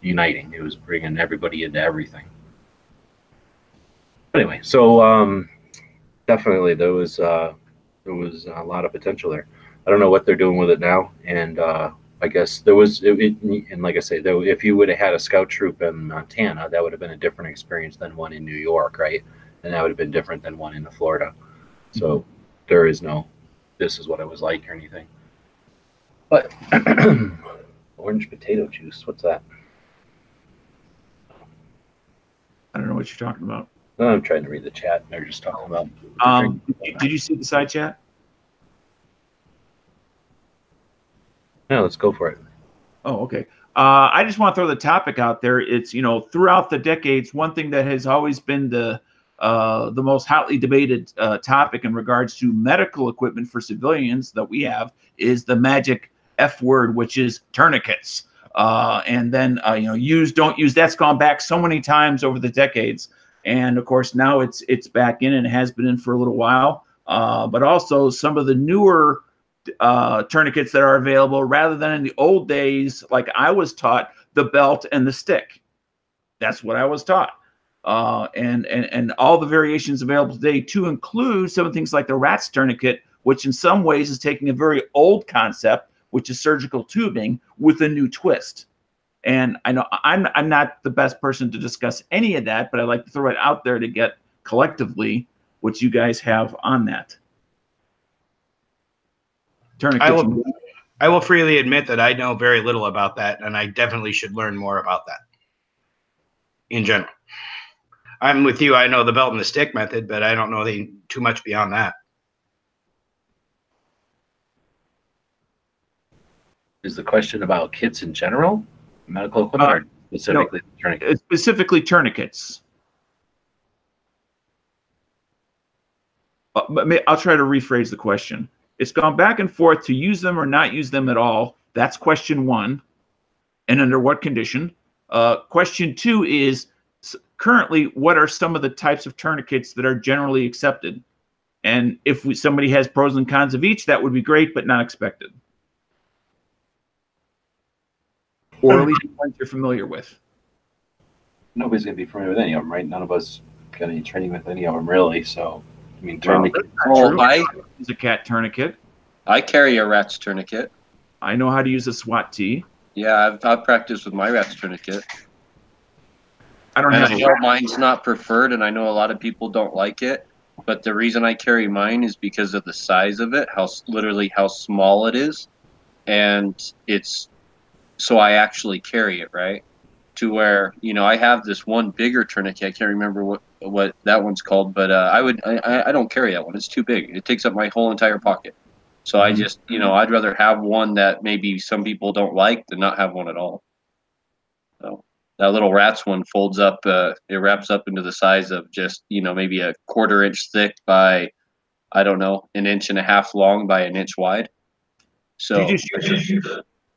uniting. It was bringing everybody into everything. Anyway, so definitely there was a lot of potential there. I don't know what they're doing with it now, and I guess there was, and like I say, though, if you would have had a scout troop in Montana, that would have been a different experience than one in New York, right? And that would have been different than one in Florida. So there is no, this is what it was like or anything. But orange potato juice, what's that? I don't know what you're talking about. I'm trying to read the chat. They're just talking about. Did you see the side chat? Yeah, let's go for it. Oh, okay. I just want to throw the topic out there. It's, you know, throughout the decades, one thing that has always been the most hotly debated topic in regards to medical equipment for civilians that we have is the magic F word, which is tourniquets. And then, you know, use, don't use. That's gone back so many times over the decades. And of course, now it's back in, and it has been in for a little while. But also some of the newer tourniquets that are available, rather than in the old days, like I was taught, the belt and the stick. That's what I was taught. And all the variations available today, to include some of things like the rat's tourniquet, which in some ways is taking a very old concept, which is surgical tubing, with a new twist. And I know I'm not the best person to discuss any of that, but I like to throw it out there to get collectively what you guys have on that. I will freely admit that I know very little about that, and I definitely should learn more about that in general. I'm with you. I know the belt and the stick method, but I don't know too much beyond that. Is the question about kits in general, medical equipment, or specifically tourniquets? Specifically tourniquets. But I'll try to rephrase the question. It's gone back and forth to use them or not use them at all. That's question one. And under what condition? Question two is, currently, what are some of the types of tourniquets that are generally accepted? And if somebody has pros and cons of each, that would be great, but not expected. Or at least ones you're familiar with. Nobody's going to be familiar with any of them, right? None of us got any training with any of them, really. So, I mean, tourniquet. I use a cat tourniquet. I carry a rat's tourniquet. I know how to use a SWAT T. Yeah, I've practiced with my rat's tourniquet. I don't have. I know mine's not preferred, and I know a lot of people don't like it. But the reason I carry mine is because of the size of it, literally how small it is, and it's so I actually carry it, right? To where, you know, I have this one bigger tourniquet. I can't remember what that one's called, but I don't carry that one. It's too big. It takes up my whole entire pocket. So I just, you know, I'd rather have one that maybe some people don't like than not have one at all. So that little rat's one folds up. It wraps up into the size of just, you know, maybe a 1/4 inch thick by, I don't know, 1.5 inches long by 1 inch wide. So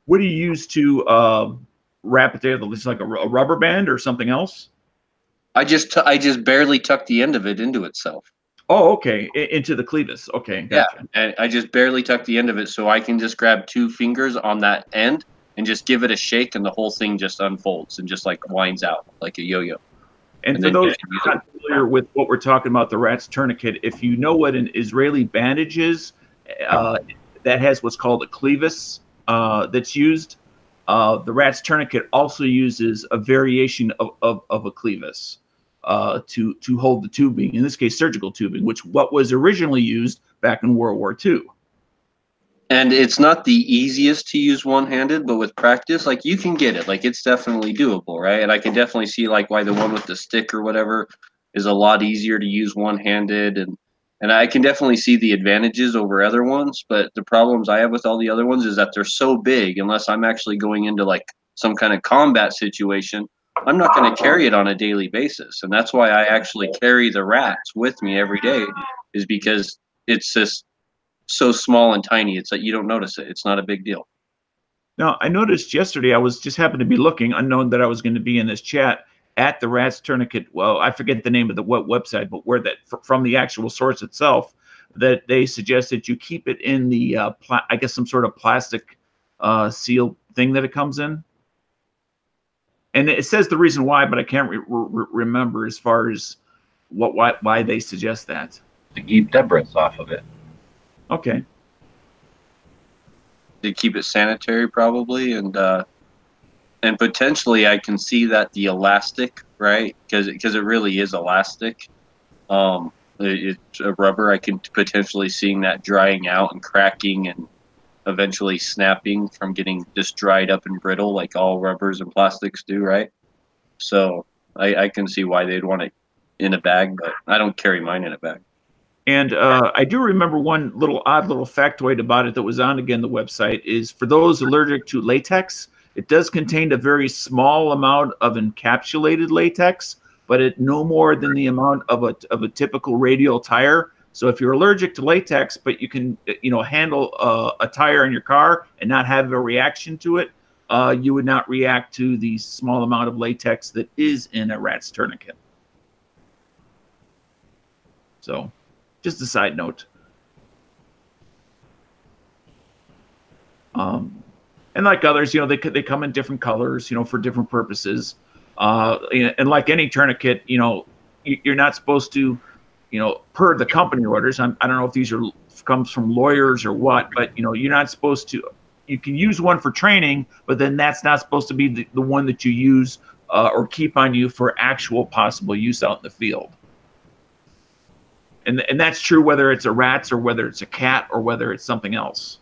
what do you use to wrap it there? It's like a rubber band or something else? I just barely tuck the end of it into itself. Oh, okay. Into the clevis. Okay, gotcha. Yeah, and I just barely tuck the end of it so I can just grab 2 fingers on that end and just give it a shake, and the whole thing just unfolds and just like winds out like a yo-yo. And for those who are not familiar with what we're talking about, the rat's tourniquet, if you know what an Israeli bandage is, that has what's called a clevis that's used. The rat's tourniquet also uses a variation of a clevis to hold the tubing, in this case surgical tubing, which was originally used back in World War II. And it's not the easiest to use one-handed, but with practice, like, you can get it. Like, it's definitely doable, right? And I can definitely see like why the one with the stick or whatever is a lot easier to use one-handed, and I can definitely see the advantages over other ones. But the problems I have with all the other ones is that they're so big. Unless I'm actually going into like some kind of combat situation, I'm not going to carry it on a daily basis. And that's why I actually carry the rats with me every day, is because it's just so small and tiny. It's like you don't notice it. It's not a big deal. Now, I noticed yesterday, I was just happened to be looking, unknown that I was going to be in this chat, at the rat's tourniquet. Well, I forget the name of the website, but where that from the actual source itself, that they suggest that you keep it in the I guess some sort of plastic seal thing that it comes in. And it says the reason why, but I can't remember as far as why they suggest that. To keep debris off of it. Okay. To keep it sanitary, probably, and potentially I can see that the elastic, right? Because it really is elastic. It's a rubber. I can potentially seeing that drying out and cracking and eventually snapping from getting just dried up and brittle, like all rubbers and plastics do, right? So I can see why they'd want it in a bag, but I don't carry mine in a bag. And I do remember one odd little factoid about it that was on, again, the website, is for those allergic to latex, it does contain a very small amount of encapsulated latex, but it no more than the amount of a typical radial tire. So if you're allergic to latex, but you can handle a tire in your car and not have a reaction to it, you would not react to the small amount of latex that is in a rat's tourniquet. So, just a side note. And like others, they come in different colors, for different purposes. And like any tourniquet, you're not supposed to, per the company orders. I don't know if these comes from lawyers or what, but you're not supposed to. You can use one for training, but then that's not supposed to be the one that you use or keep on you for actual possible use out in the field. And that's true whether it's a rat's or whether it's a cat or whether it's something else.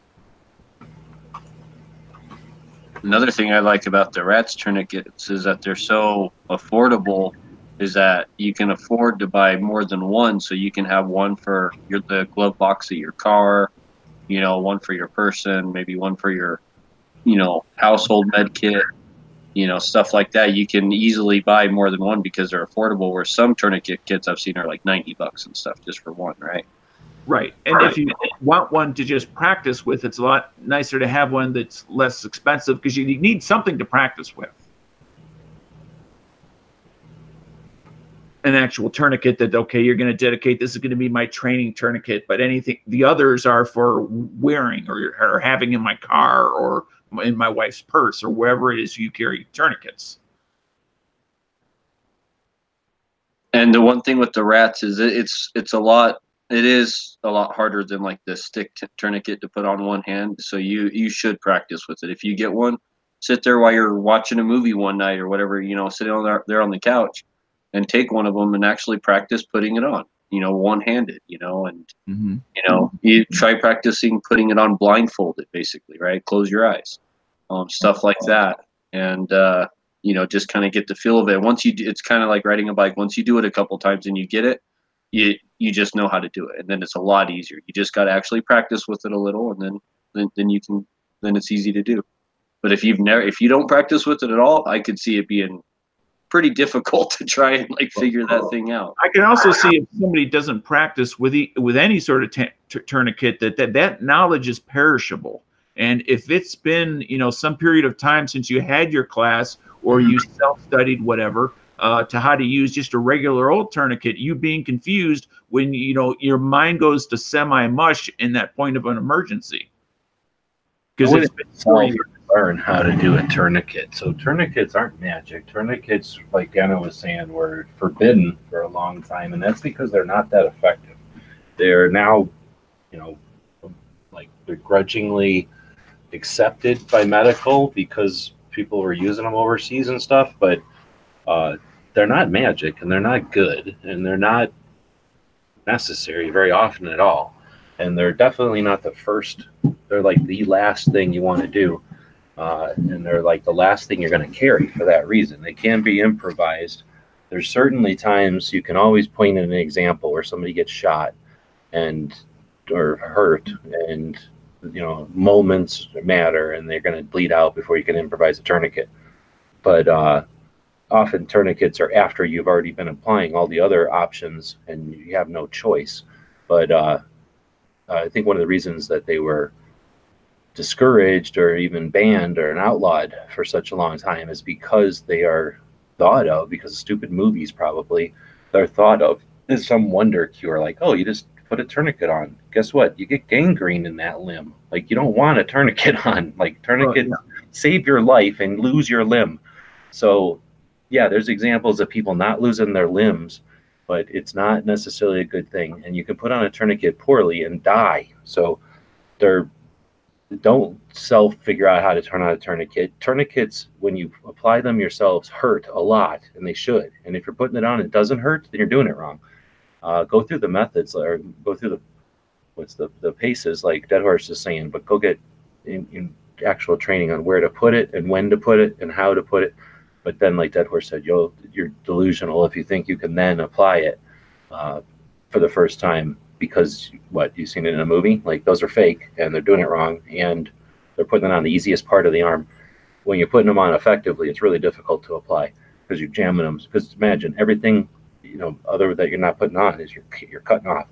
Another thing I like about the rat's tourniquets is that they're so affordable, is that you can afford to buy more than one. So you can have one for the glove box of your car, one for your person, maybe one for your, household med kit, stuff like that. You can easily buy more than one because they're affordable, where some tourniquet kits I've seen are like $90 and stuff just for one, right? Right. And if you want one to just practice with, it's a lot nicer to have one that's less expensive because you need something to practice with. an actual tourniquet that, okay, you're going to dedicate, this is going to be my training tourniquet, but anything, the others are for wearing or having in my car or in my wife's purse or wherever it is you carry tourniquets. And the one thing with the rats is it is a lot harder than like the stick tourniquet to put on one hand. So you should practice with it. If you get one, sit there while you're watching a movie one night or whatever, you know, sitting there on the couch, and take one of them and actually practice putting it on, you know, one-handed, you know, and you know, you try practicing putting it on blindfolded, basically, right? Close your eyes, stuff like that, and you know, just kind of get the feel of it. Once you do, it's kind of like riding a bike. Once you do it a couple times and you get it, you just know how to do it, and then it's a lot easier. You just got to actually practice with it a little, and then it's easy to do. But if you don't practice with it at all, I could see it being pretty difficult to try and like figure that thing out. I can also see if somebody doesn't practice with any sort of tourniquet, that knowledge is perishable. And if it's been, you know, some period of time since you had your class or you self-studied whatever to how to use just a regular old tourniquet, you being confused when, you know, your mind goes to semi-mush in that point of an emergency. Because it's been 4 years. Learn how to do a tourniquet. So tourniquets aren't magic. Tourniquets, like Anna was saying, were forbidden for a long time, and that's because they're not that effective. They're now, you know, like begrudgingly accepted by medical because people were using them overseas and stuff, but they're not magic, and they're not good, and they're not necessary very often at all. And they're definitely not the first. They're like the last thing you want to do. And they're like the last thing you're going to carry for that reason. They can be improvised. There's certainly times you can always point at an example where somebody gets shot or hurt, and you know, moments matter, and they're going to bleed out before you can improvise a tourniquet. But often tourniquets are after you've already been applying all the other options and you have no choice. But I think one of the reasons that they were discouraged or even banned or outlawed for such a long time is because they are thought of, because of stupid movies probably, they're thought of as some wonder cure. Like, oh, you just put a tourniquet on. Guess what? You get gangrene in that limb. Like, you don't want a tourniquet on. Like, tourniquet save your life and lose your limb. So, yeah, there's examples of people not losing their limbs, but it's not necessarily a good thing. And you can put on a tourniquet poorly and die. So don't figure out how to turn on a tourniquet. Tourniquets, when you apply them yourselves, hurt a lot, and they should. And if you're putting it on and it doesn't hurt, then you're doing it wrong. Go through the methods, or go through the paces, like Dead Horse is saying, but go get in actual training on where to put it and when to put it and how to put it. But then, like Dead Horse said, you're delusional if you think you can then apply it for the first time. Because you've seen it in a movie, like those are fake and they're doing it wrong, and they're putting it on the easiest part of the arm. When you're putting them on effectively, it's really difficult to apply because you're jamming them. Because imagine everything, you know, other that you're not putting on is you're cutting off.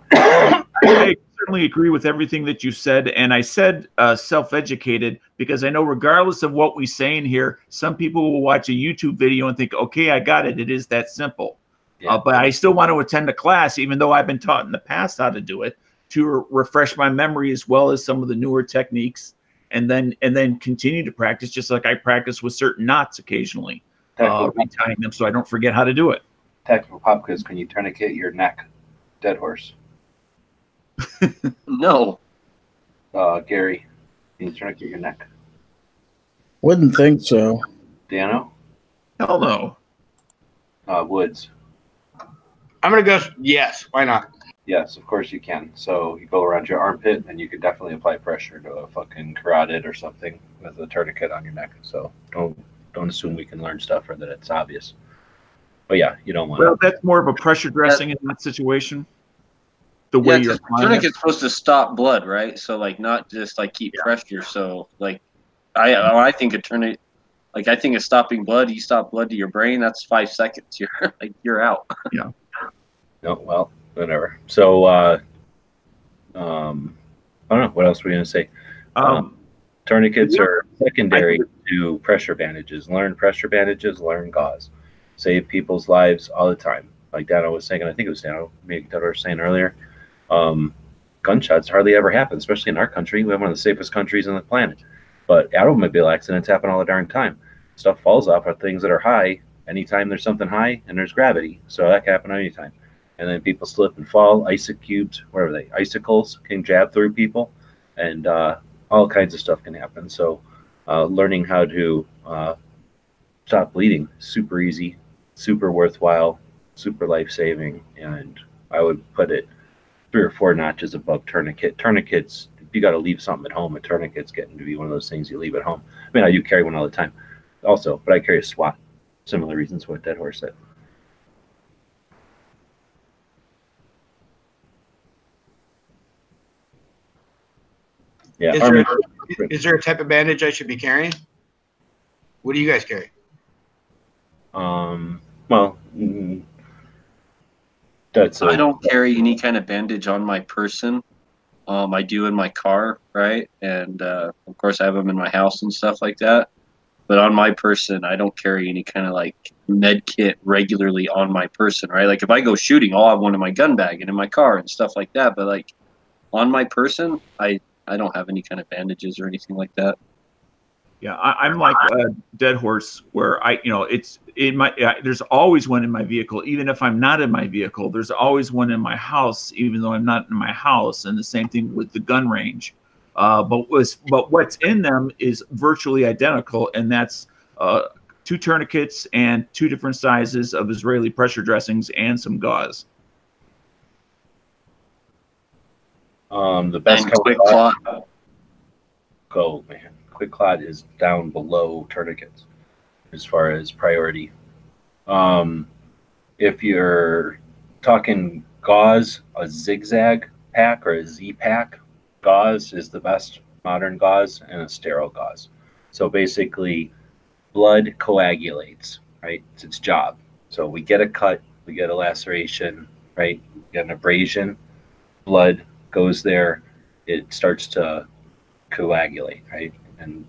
I certainly agree with everything that you said, and I said self-educated because I know regardless of what we say in here, some people will watch a YouTube video and think, okay, I got it. It is that simple. Yeah. But I still want to attend a class, even though I've been taught in the past how to do it, to refresh my memory as well as some of the newer techniques, and then continue to practice, just like I practice with certain knots occasionally, retying them so I don't forget how to do it. Tactical pop quiz: can you tourniquet your neck, Dead Horse? No. Gary, can you tourniquet your neck? Wouldn't think so. Dano? Hell no. Woods? I'm going to go yes. Why not? Yes, of course you can. So you go around your armpit, and you can definitely apply pressure to a fucking carotid or something with a tourniquet on your neck. So don't assume we can learn stuff or that it's obvious. But yeah, you don't want to. Well, that's more of a pressure dressing in that situation. The way you're tourniquet's supposed to stop blood, right? So like not just like keep pressure. So like I think a tourniquet, like I think of stopping blood. You stop blood to your brain, that's 5 seconds. You're out. Yeah. No, well, whatever. So I don't know what else we're gonna say. Tourniquets are secondary to pressure bandages. Learn pressure bandages. Learn gauze. save people's lives all the time. Like Dano was saying, and I think it was Dano, maybe Dano was saying earlier, gunshots hardly ever happen, especially in our country. We have one of the safest countries on the planet. But automobile accidents happen all the darn time. Stuff falls off of things that are high anytime there's something high, and there's gravity. So that can happen anytime. And then people slip and fall, icicles can jab through people, and all kinds of stuff can happen. So learning how to stop bleeding, super easy, super worthwhile, super life-saving, and I would put it 3 or 4 notches above tourniquet. Tourniquets, if you got to leave something at home, a tourniquet's getting to be one of those things you leave at home. I mean, I do carry one all the time also, but I carry a SWAT. Similar reasons what Dead Horse said. Yeah. Is there a type of bandage I should be carrying? What do you guys carry? Well, I don't carry any kind of bandage on my person. I do in my car, right? And of course, I have them in my house and stuff like that. But on my person, I don't carry any kind of like med kit regularly on my person, right? Like if I go shooting, I'll have one in my gun bag and in my car and stuff like that. But like on my person, I don't have any kind of bandages or anything like that. Yeah, I'm like Dead Horse, where it's in my. There's always one in my vehicle, even if I'm not in my vehicle. There's always one in my house, even though I'm not in my house. And the same thing with the gun range. But what's in them is virtually identical, and that's 2 tourniquets and 2 different sizes of Israeli pressure dressings and some gauze. The best quick clot. Go, man. Quick clot is down below tourniquets as far as priority. If you're talking gauze, a zigzag pack or a Z pack, gauze is the best modern gauze, and a sterile gauze. So basically, blood coagulates, right? It's its job. So we get a cut, we get a laceration, right? We get an abrasion, blood goes there, it starts to coagulate, right? And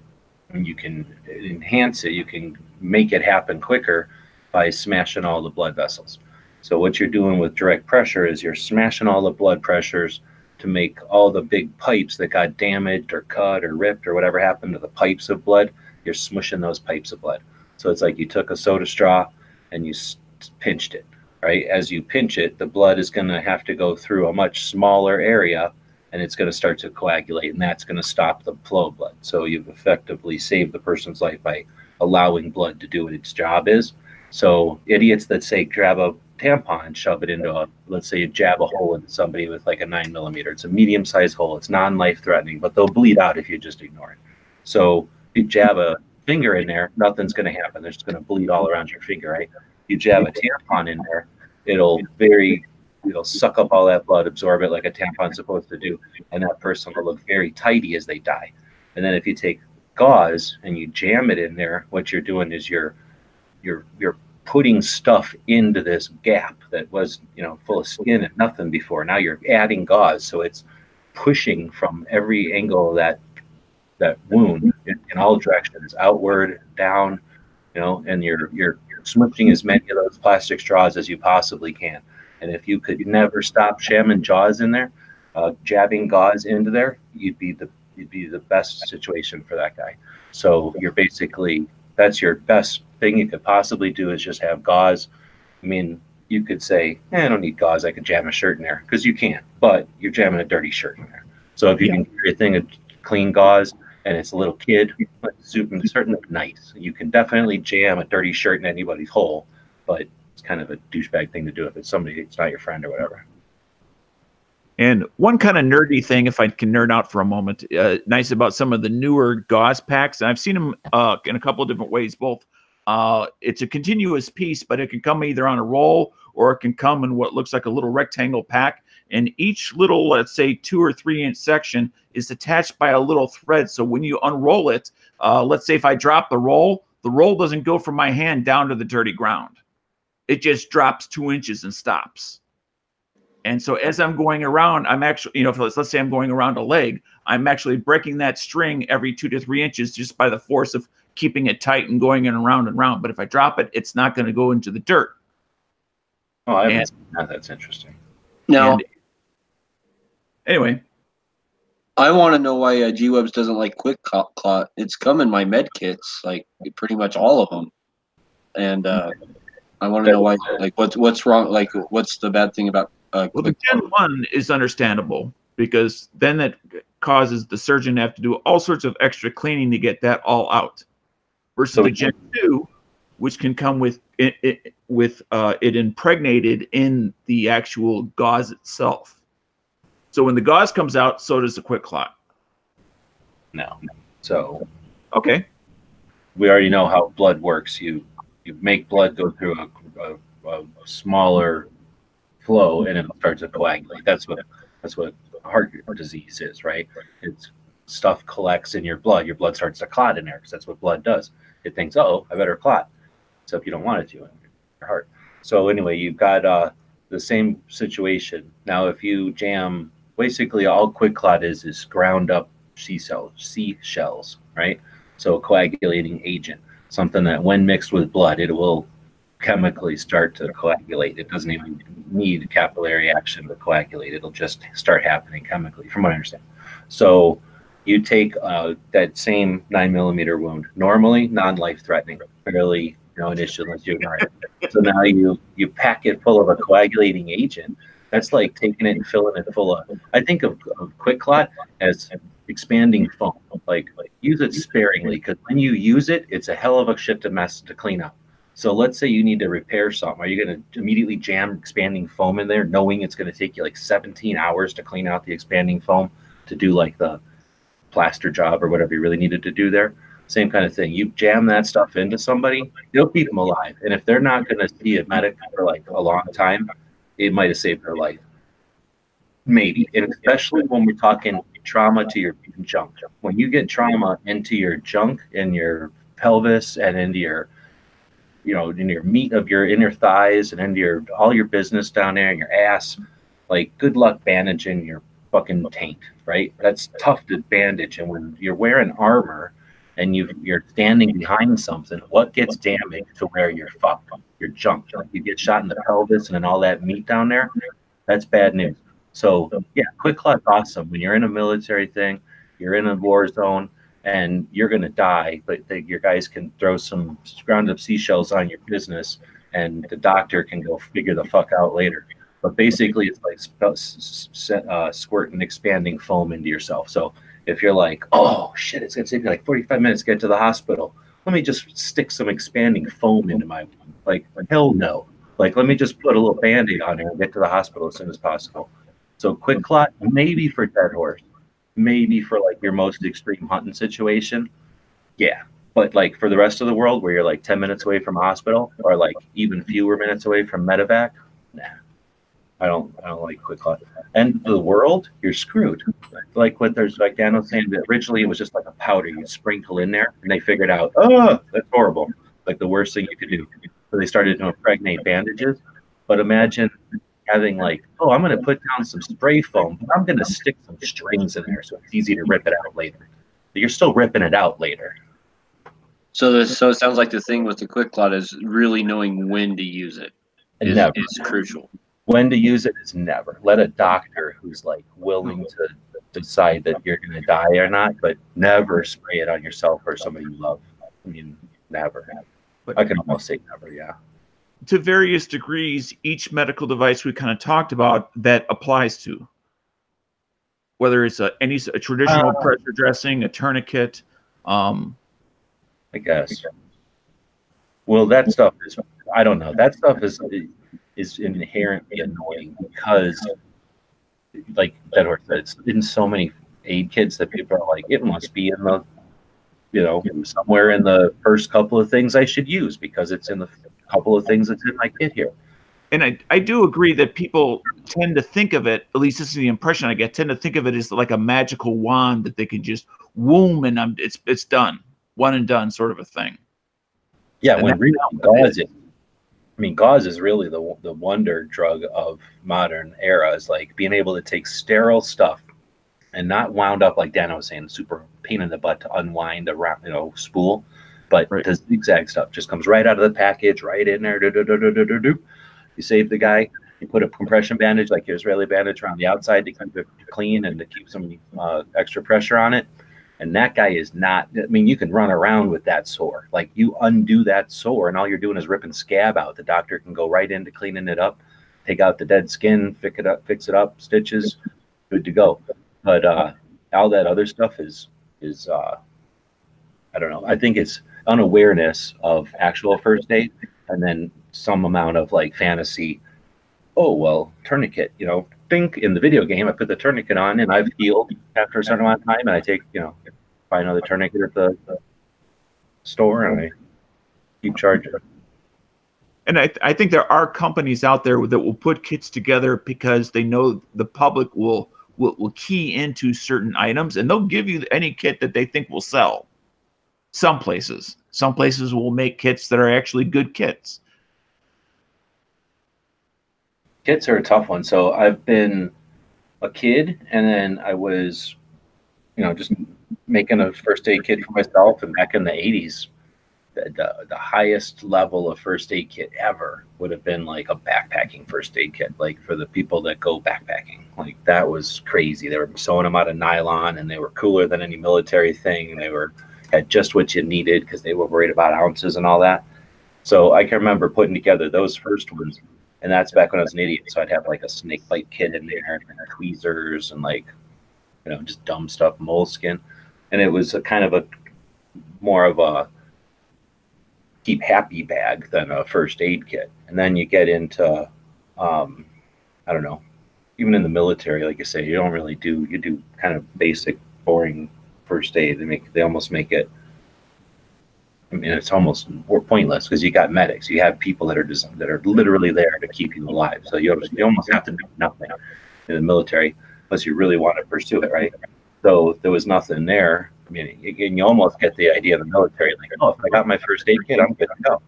you can enhance it, you can make it happen quicker by smashing all the blood vessels. So what you're doing with direct pressure is you're smashing all the blood pressures to make all the big pipes that got damaged or cut or ripped or whatever happened to the pipes of blood, you're smushing those pipes of blood. So it's like you took a soda straw and you pinched it, right? As you pinch it, the blood is going to have to go through a much smaller area, and it's going to start to coagulate, and that's going to stop the flow of blood. So you've effectively saved the person's life by allowing blood to do what its job is. So idiots that say grab a tampon and shove it into let's say you jab a hole into somebody with like a 9mm. It's a medium-sized hole. It's non-life threatening, but they'll bleed out if you just ignore it. So if you jab a finger in there, nothing's going to happen. They're just going to bleed all around your finger, right? You jab a tampon in there, it'll suck up all that blood, absorb it like a tampon's supposed to do, and that person will look very tidy as they die. And then if you take gauze and you jam it in there, what you're doing is you're putting stuff into this gap that was full of skin and nothing before. Now you're adding gauze, so it's pushing from every angle of that wound in all directions, outward, down, and you're smushing as many of those plastic straws as you possibly can. And if you could never stop jamming jaws in there, jabbing gauze into there, you'd be the best situation for that guy. So that's your best thing you could possibly do is just have gauze. I mean, you could say, I don't need gauze, I could jam a shirt in there, because you can, but you're jamming a dirty shirt in there. So if you can get a thing of clean gauze and it's a little kid, certainly nice. You can definitely jam a dirty shirt in anybody's hole, but it's kind of a douchebag thing to do if it's somebody, it's not your friend or whatever. And one kind of nerdy thing, if I can nerd out for a moment, nice about some of the newer gauze packs, and I've seen them in a couple of different ways, both. It's a continuous piece, but it can come either on a roll or it can come in what looks like a little rectangle pack. And each little, let's say 2 or 3 inch section is attached by a little thread. So when you unroll it, let's say if I drop the roll doesn't go from my hand down to the dirty ground. It just drops 2 inches and stops. And so as I'm going around, I'm actually, let's say I'm going around a leg, I'm actually breaking that string every 2 to 3 inches just by the force of keeping it tight and going in around and around. But if I drop it, it's not going to go into the dirt. Oh, I haven't seen that. That's interesting. Now, And anyway, I want to know why G-Webs doesn't like Quick Clot. It's come in my med kits, like pretty much all of them, and I want to know why. Like, what's wrong? Like, what's the bad thing about well, the Quick Gen Clot? 1 is understandable because then that causes the surgeon to have to do all sorts of extra cleaning to get that all out. Versus the Gen 2, which can come with it impregnated in the actual gauze itself. So when the gauze comes out, so does the Quick Clot. No. So Okay. we already know how blood works. You make blood go through a smaller flow, and it starts to coagulate. That's what heart disease is, right? It's stuff collects in your blood. Your blood starts to clot in there because that's what blood does. It thinks, oh, I better clot. So if you don't want it to in your heart. So anyway, you've got the same situation. Now, if you jam, basically all Quick Clot is ground up seashells, right? So a coagulating agent, something that when mixed with blood, it will chemically start to coagulate. It doesn't even need capillary action to coagulate. It'll just start happening chemically, from what I understand. So you take that same 9mm wound, normally non-life threatening, fairly an issue unless you ignore it. So now you pack it full of a coagulating agent. That's like taking it and filling it full of. I think of Quick Clot as expanding foam. Like use it sparingly, because when you use it, it's a hell of a shit to mess to clean up. So let's say you need to repair something. Are you going to immediately jam expanding foam in there, knowing it's going to take you like 17 hours to clean out the expanding foam to do like the plaster job or whatever you really needed to do there? Same kind of thing. You jam that stuff into somebody, it'll keep them alive. And if they're not going to see a medic for like a long time, it might have saved their life. Maybe. And especially when we're talking trauma to your junk. When you get trauma into your junk, in your pelvis, and into your, in your meat of your inner thighs, and into all your business down there in your ass, like good luck bandaging your fucking taint, right? That's tough to bandage. And when you're wearing armor and you're standing behind something, what gets damaged to where you're fucked? Your junk. Like you get shot in the pelvis and then all that meat down there, that's bad news. So yeah, Quick Clot's awesome. When you're in a military thing, you're in a war zone, and you're going to die, but your guys can throw some ground up seashells on your business, and the doctor can go figure the fuck out later. But basically, it's like squirting expanding foam into yourself. So if you're like, oh shit, it's going to take me like 45 minutes to get to the hospital, let me just stick some expanding foam into my wound. Like, hell no. Like, let me just put a little Band-Aid on there and get to the hospital as soon as possible. So Quick Clot, maybe for dead horse, maybe for like your most extreme hunting situation. Yeah. But like for the rest of the world where you're like 10 minutes away from a hospital, or like even fewer minutes away from medevac, nah. I don't like Quick Clot. And for the world, you're screwed. Like what Dan was saying, that originally it was just like a powder you sprinkle in there, and they figured out, oh, that's horrible. Like the worst thing you could do. So they started to impregnate bandages. But imagine having like, oh, I'm going to put down some spray foam, but I'm going to stick some strings in there so it's easy to rip it out later. But you're still ripping it out later. So it sounds like the thing with the Quick Clot is really knowing when to use it is crucial. When to use it is never. Let a doctor who's like willing to decide that you're going to die or not, but never spray it on yourself or somebody you love. I mean, never. I can almost say never, yeah. To various degrees, each medical device we kind of talked about that applies to, whether it's a traditional pressure dressing, a tourniquet. I guess. Well, that stuff is, I don't know. That stuff is inherently annoying because, like that horse said, it's in so many aid kits that people are like, it must be in the, somewhere in the first couple of things I should use because it's in the couple of things that's in my kit here. And I do agree that people tend to think of it, at least this is the impression I get, tend to think of it as like a magical wand that they can just womb and it's done, one and done sort of a thing. Yeah, and when really gauze is really the wonder drug of modern era, is like being able to take sterile stuff and not wound up like Dan was saying, super pain in the butt to unwind around, spool. But Right. the zigzag stuff just comes right out of the package, right in there. Do. You save the guy. You put a compression bandage, like your Israeli bandage, around the outside to keep it clean and to keep some extra pressure on it. And that guy is not, I mean, you can run around with that sore. Like, you undo that sore and all you're doing is ripping scab out. The doctor can go right into cleaning it up, take out the dead skin, fix it up, stitches, good to go. But all that other stuff is I don't know. I think it's unawareness of actual first aid, and then some amount of like fantasy. Oh, well, tourniquet, think in the video game, I put the tourniquet on and I've healed after a certain amount of time, and I take, buy another tourniquet at the store and I keep charging. And I think there are companies out there that will put kits together because they know the public will key into certain items, and they'll give you any kit that they think will sell. Some places will make kits that are actually good kits. Kits are a tough one. So I've been a kid, and then I was, just making a first aid kit for myself. And back in the 80s, the highest level of first aid kit ever would have been like a backpacking first aid kit, like for the people that go backpacking. Like, that was crazy. They were sewing them out of nylon, and they were cooler than any military thing. They had just what you needed because they were worried about ounces and all that. So I can remember putting together those first ones, and that's back when I was an idiot. So I'd have like a snake bite kit in there, and tweezers, and like, just dumb stuff, moleskin. And it was a kind of a more of a keep happy bag than a first aid kit. And then you get into, I don't know, even in the military, like I say, you don't really you do kind of basic, boring first aid. They almost make it, I mean, it's almost more pointless because you got medics. You have people that are literally there to keep you alive. So you almost have to do nothing in the military unless you really want to pursue it, right? So there was nothing there. I mean, you almost get the idea of the military, like, oh, if I got my first aid kit, I'm good to go.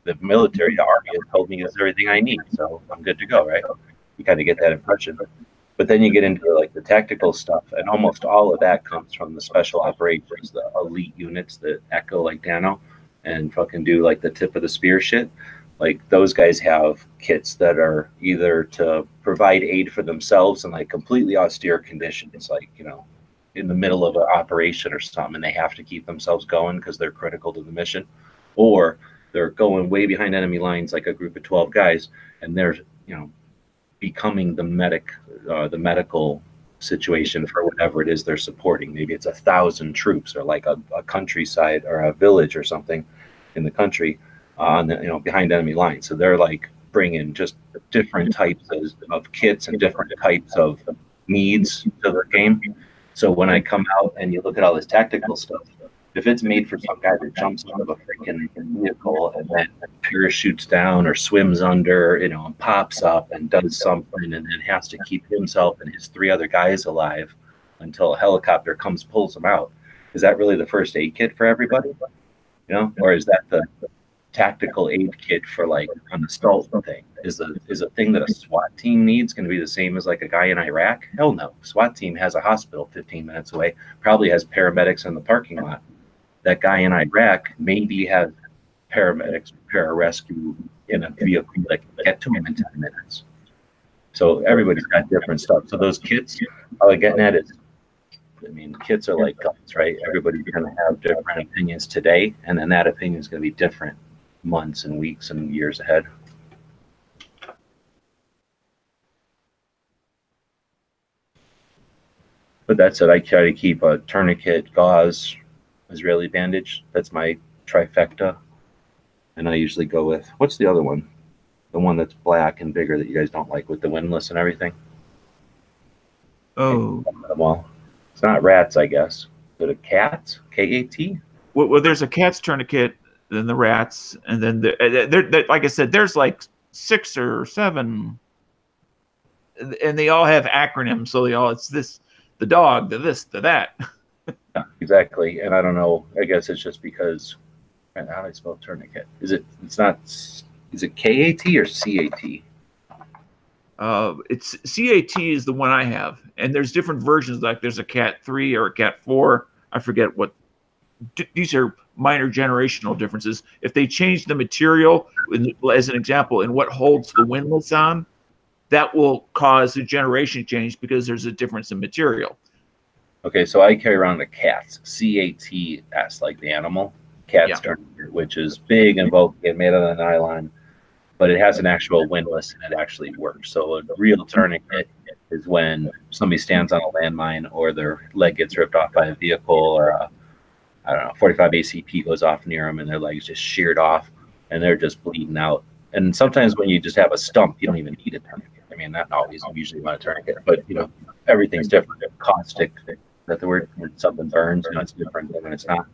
The military, the Army, has told me it's everything I need, so I'm good to go, right? You kind of get that impression. But then you get into like the tactical stuff, and almost all of that comes from the special operations, the elite units that echo like Dano and fucking do like the tip of the spear shit. Like, those guys have kits that are either to provide aid for themselves in like completely austere conditions, like, in the middle of an operation or something, and they have to keep themselves going because they're critical to the mission, or they're going way behind enemy lines, like a group of 12 guys, and they're, becoming the medical situation for whatever it is they're supporting. Maybe it's 1,000 troops, or like a countryside or a village or something in the country on the, behind enemy lines. So they're like bringing just different types of kits and different types of needs to their game. So when I come out and you look at all this tactical stuff, if it's made for some guy that jumps out of a freaking vehicle and then parachutes down or swims under, and pops up and does something, and then has to keep himself and his 3 other guys alive until a helicopter comes, pulls them out, is that really the first aid kit for everybody? Or is that the tactical aid kit for like an assault thing? Is a thing that a SWAT team needs going to be the same as like a guy in Iraq? Hell no. SWAT team has a hospital 15 minutes away, probably has paramedics in the parking lot. That guy in Iraq maybe has paramedics, pararescue in a vehicle that can get to him in 10 minutes. So everybody's got different stuff. So those kits, all I'm getting at is, I mean, kits are like guns, right? Everybody's going to have different opinions today, and then that opinion is going to be different months and weeks and years ahead. But that's it. I try to keep a tourniquet, gauze, Israeli bandage. That's my trifecta. And I usually go with, what's the other one? The one that's black and bigger that you guys don't like with the windlass and everything. Oh. Well, it's not rats, I guess. Is it a cat? K-A-T? Well, there's a cat's tourniquet, then the rats, and then there, like I said, there's like 6 or 7, and they all have acronyms. So it's this, the dog, the this, the that. Yeah, exactly. And I don't know. I guess it's just because. And how do I spell tourniquet? Is it K-A-T or C-A-T? It's C-A-T is the one I have, and there's different versions. Like there's a Cat 3 or a Cat 4. I forget what these are minor generational differences. If they change the material, as an example, in what holds the windlass on, that will cause a generation change because there's a difference in material. Okay, so I carry around the CATS, CATS, like the animal, CATS Yeah. tourniquet, which is big and bulky and made out of nylon, but it has an actual windlass and it actually works. So a real tourniquet is when somebody stands on a landmine or their leg gets ripped off by a vehicle, or a, I don't know, 45 ACP goes off near them and their leg's just sheared off and they're just bleeding out. And sometimes when you just have a stump, you don't even need a tourniquet. I mean, not always. You usually want a tourniquet, but you know, everything's different. Caustic, that the word, when something burns, you know, it's different than when it's not.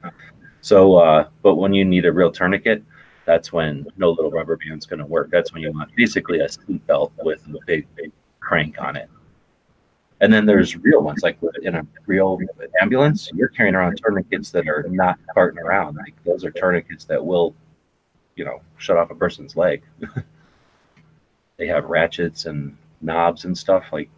So, but when you need a real tourniquet, that's when no little rubber band's going to work. That's when you want basically a seat belt with a big crank on it. And then there's real ones, like in a real ambulance, you're carrying around tourniquets that are not carting around. Like those are tourniquets that will, you know, shut off a person's leg. They have ratchets and knobs and stuff. Like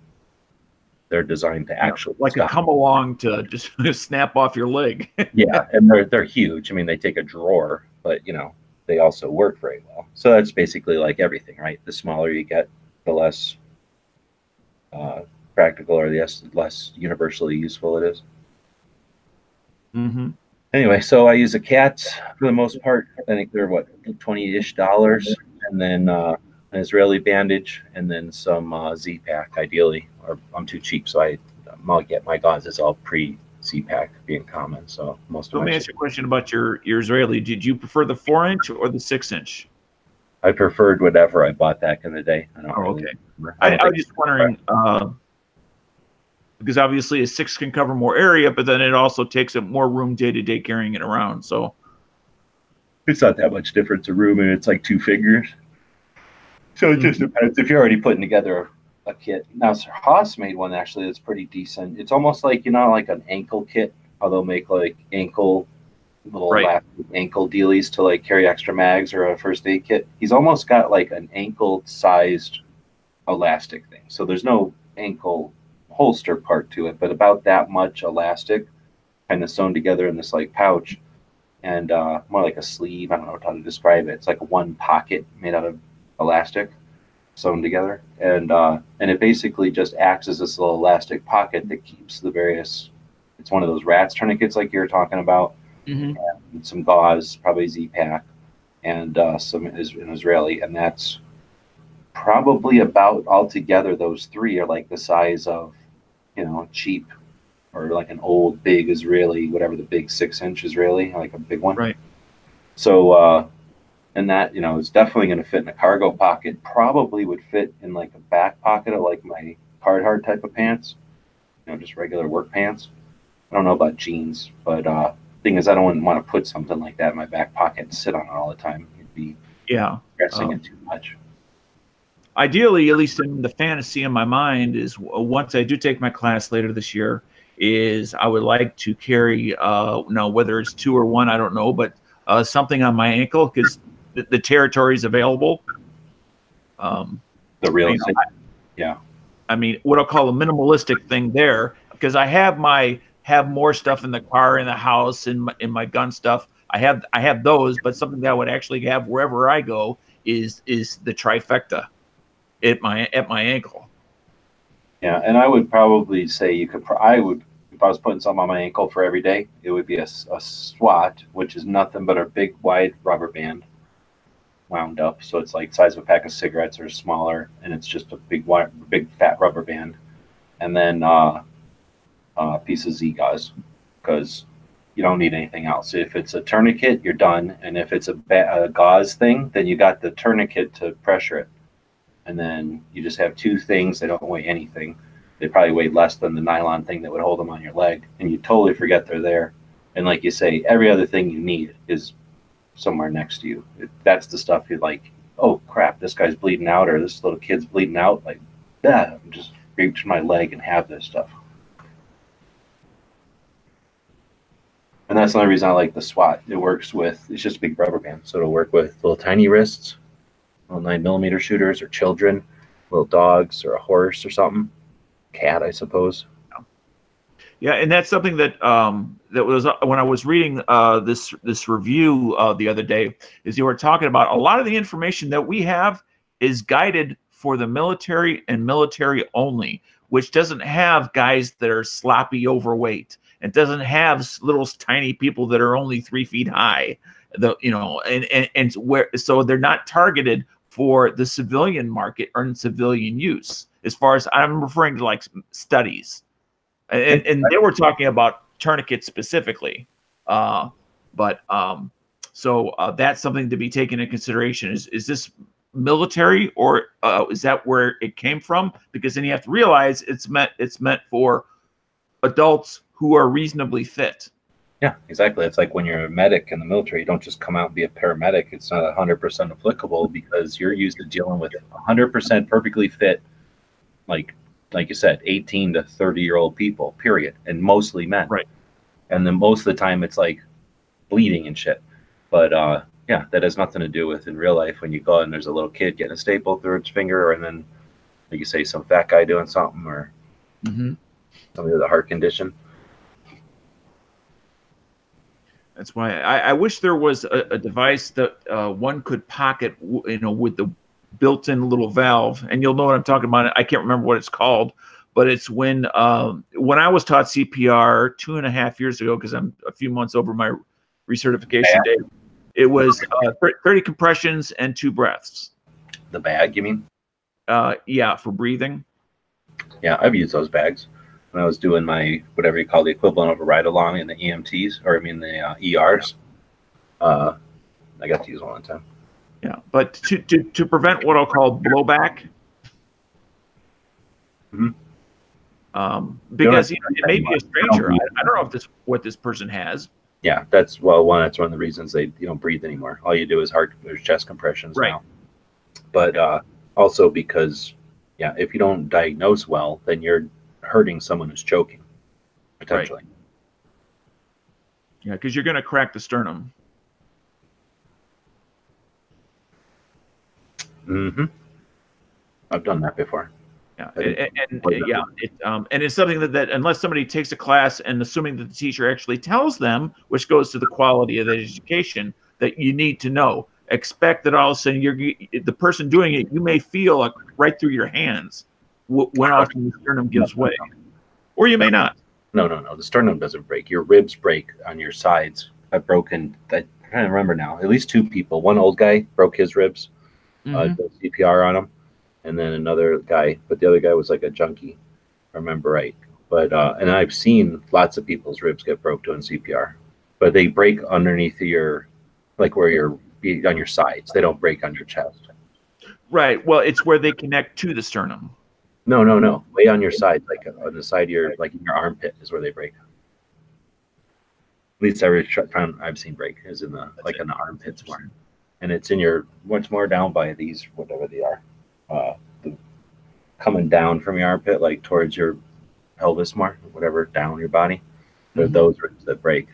they're designed to actually like stop. a come along to just snap off your leg. Yeah, and they're huge. I mean, they take a drawer, but you know, they also work very well. So that's basically like everything, right? The smaller you get, the less practical or the less universally useful it is. Mm-hmm. Anyway, so I use a CAT for the most part. I think they're what, $20-ish, and then an Israeli bandage, and then some Z-Pack, ideally. Or I'm too cheap, so I'll get my gauze. It's all pre-Z-Pack being common. So most of Let me ask you a question about your Israeli. Did you prefer the 4-inch or the 6-inch? I preferred whatever I bought back in the day. I don't Oh, really okay. remember. I was just wondering, because obviously a 6 can cover more area, but then it also takes up more room day-to-day carrying it around. So It's not that much difference in room, and it's like 2 fingers. So it just depends if you're already putting together a kit. Now, Sir Haas made one actually that's pretty decent. It's almost like, you know, like an ankle kit, how they'll make like little elastic ankle dealies to like carry extra mags or a first aid kit. He's almost got like an ankle-sized elastic thing. So there's no ankle holster part to it, but about that much elastic kind of sewn together in this like pouch, and more like a sleeve. I don't know how to describe it. It's like one pocket made out of elastic sewn together, and it basically just acts as this little elastic pocket that keeps the various. It's one of those rats tourniquets like you were talking about, and some gauze, probably Z-Pack, and some an Israeli, and that's probably about altogether. Those 3 are like the size of, you know, cheap or like an old big Israeli, whatever the big 6-inch Israeli, like a big one. Right. So and that, you know, is definitely going to fit in a cargo pocket. Probably would fit in like a back pocket of like my Carhartt type of pants, you know, just regular work pants. I don't know about jeans, but thing is, I don't want to put something like that in my back pocket and sit on it all the time. It'd be stressing it too much. Ideally, at least in the fantasy in my mind, is once I do take my class later this year, is I would like to carry, now whether it's 2 or 1, I don't know, but something on my ankle, because the territory is available. The real estate. Yeah. I mean, what I'll call a minimalistic thing there, because I have more stuff in the car, in the house, in my gun stuff. I have those, but something that I would actually have wherever I go is the trifecta at my ankle. Yeah, and I would probably say if I was putting something on my ankle for every day, it would be a SWAT, which is nothing but a big wide rubber band wound up. So it's like the size of a pack of cigarettes or smaller, and it's just a big fat rubber band. And then a piece of Z-Gauze, because you don't need anything else. If it's a tourniquet, you're done. And if it's a gauze thing, then you got the tourniquet to pressure it. And then you just have 2 things. They don't weigh anything. They probably weigh less than the nylon thing that would hold them on your leg. And you totally forget they're there. And like you say, every other thing you need is somewhere next to you. That's the stuff you're like, oh crap, this guy's bleeding out, or this little kid's bleeding out. Like, yeah, just reach my leg and have this stuff. And that's the only reason I like the SWAT. It works with, it's just a big rubber band. So it'll work with little tiny wrists, little 9mm shooters, or children, little dogs, or a horse or something. Cat, I suppose. Yeah, and that's something that that was when I was reading this review the other day, is you were talking about a lot of the information that we have is guided for the military and military only, which doesn't have guys that are sloppy overweight. It doesn't have little tiny people that are only 3 feet high. And where, so they're not targeted for the civilian market or in civilian use. As far as I'm referring to, like studies. And they were talking about tourniquets specifically, so that's something to be taken into consideration. Is this military, or is that where it came from? Because then you have to realize it's meant for adults who are reasonably fit. Yeah, exactly. It's like when you're a medic in the military, you don't just come out and be a paramedic. It's not 100% applicable because you're used to dealing with 100% perfectly fit, like you said, 18 to 30-year-old people, period, and mostly men. Right. And then most of the time it's like bleeding and shit. But yeah, that has nothing to do with in real life when you go out and there's a little kid getting a staple through its finger, and then, like you say, some fat guy doing something, or somebody with a heart condition. That's why I wish there was a device that one could pocket, with the built-in little valve, and you'll know what I'm talking about. I can't remember what it's called, but it's when I was taught CPR 2.5 years ago, because I'm a few months over my recertification date. It was 30 compressions and 2 breaths. The bag, you mean? Yeah, for breathing. Yeah, I've used those bags when I was doing my, whatever you call the equivalent of a ride-along in the EMTs, or I mean the ERs. I got to use one time. Yeah, but to prevent what I'll call blowback, because it may be a stranger. I don't know if what this person has. Yeah, that's one of the reasons they don't breathe anymore. All you do is there's chest compressions now. But also because, yeah, if you don't diagnose well, then you're hurting someone who's choking, potentially. Right. Yeah, because you're going to crack the sternum. I've done that before. Yeah, and it's something that unless somebody takes a class, and assuming that the teacher actually tells them, which goes to the quality of the education, that you need to know. Expect that all of a sudden the person doing it, you may feel like right through your hands when all of a sudden the sternum gives way, or you may not. No. The sternum doesn't break. Your ribs break on your sides. I've broken. I'm trying to remember now. At least 2 people. One old guy broke his ribs. Did CPR on him, and then another guy, but the other guy was like a junkie, if I remember right. But and I've seen lots of people's ribs get broke doing CPR, but they break underneath your, like where you're on your sides. They don't break on your chest. Right. Well, it's where they connect to the sternum. No. Way on your side, like on the side of your, like in your armpit, is where they break. At least every time I've seen break is in the in the armpits more. And it's in your, much more down by these, whatever they are, coming down from your armpit, like towards your pelvis more, whatever, down your body. They're those ribs that break.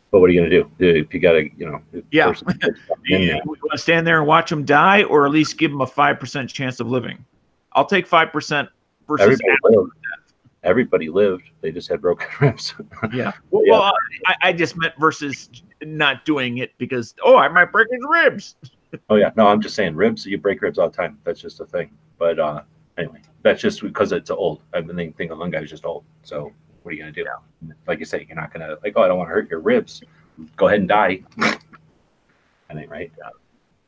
But what are you going to do? If you got to, yeah. You want to stand there and watch them die, or at least give them a 5% chance of living? I'll take 5% versus everybody lived. They just had broken ribs. Yeah. Well, I just meant versus not doing it because, I might break his ribs. Oh, yeah. No, I'm just saying ribs. You break ribs all the time. That's just a thing. But anyway, that's just because it's old. I've been thinking one guy was just old. So what are you going to do? Yeah. Like you say, you're not going to, I don't want to hurt your ribs. Go ahead and die. That ain't right. Yeah.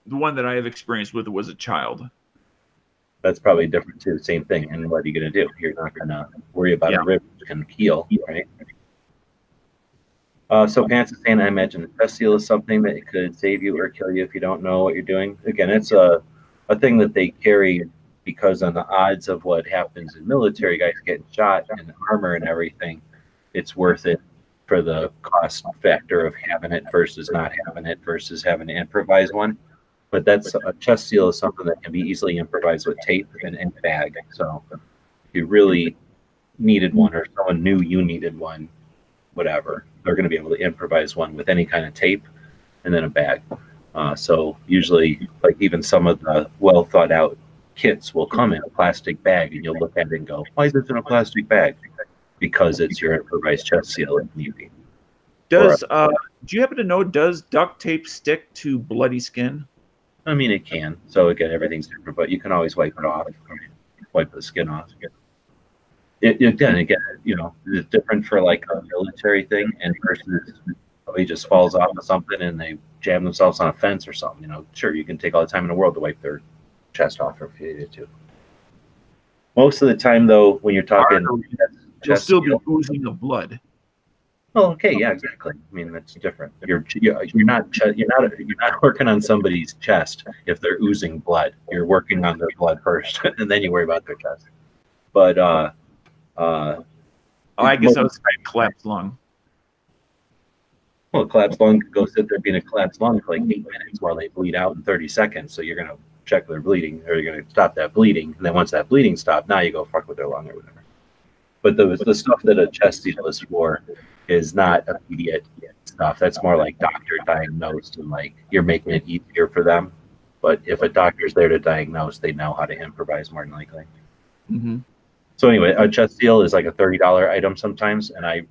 The one that I have experienced with was a child. That's probably different too. Same thing. And what are you going to do? You're not going to worry about a rib that can heal, right? So Pants is saying, I imagine the chest seal is something that could save you or kill you if you don't know what you're doing. Again, it's a thing that they carry because on the odds of what happens in military, guys getting shot and armor and everything, it's worth it for the cost factor of having it versus not having it versus having to improvise one. But that's a chest seal is something that can be easily improvised with tape and bag. So if you really needed one or someone knew you needed one, whatever, they're going to be able to improvise one with any kind of tape and then a bag. So usually, like even some of the well thought out kits will come in a plastic bag, and you'll look at it and go, "Why is this in a plastic bag?" Because it's your improvised chest seal if need be. Does do you happen to know, does duct tape stick to bloody skin? I mean, it can. So again, everything's different, but you can always wipe it off, wipe the skin off. Again, you know, it's different for like a military thing and versus somebody just falls off of something and they jam themselves on a fence or something. You know, sure, you can take all the time in the world to wipe their chest off if you needed to. Most of the time, though, when you're talking, You'll still be oozing of blood. Oh, okay, yeah, exactly. I mean, that's different. You're not working on somebody's chest if they're oozing blood. You're working on their blood first, and then you worry about their chest. But I guess I was trying to collapse lung. Well, a collapsed lung could go sit there being a collapsed lung for like 8 minutes while they bleed out in 30 seconds. So you're gonna check their bleeding, or you're gonna stop that bleeding, and then once that bleeding stops, now you go fuck with their lung or whatever. But the stuff that a chest seal is for is not immediate stuff. That's more like doctor diagnosed, and like you're making it easier for them. But if a doctor's there to diagnose, they know how to improvise more than likely. Mm-hmm. So anyway, a chest seal is like a $30 item sometimes, and I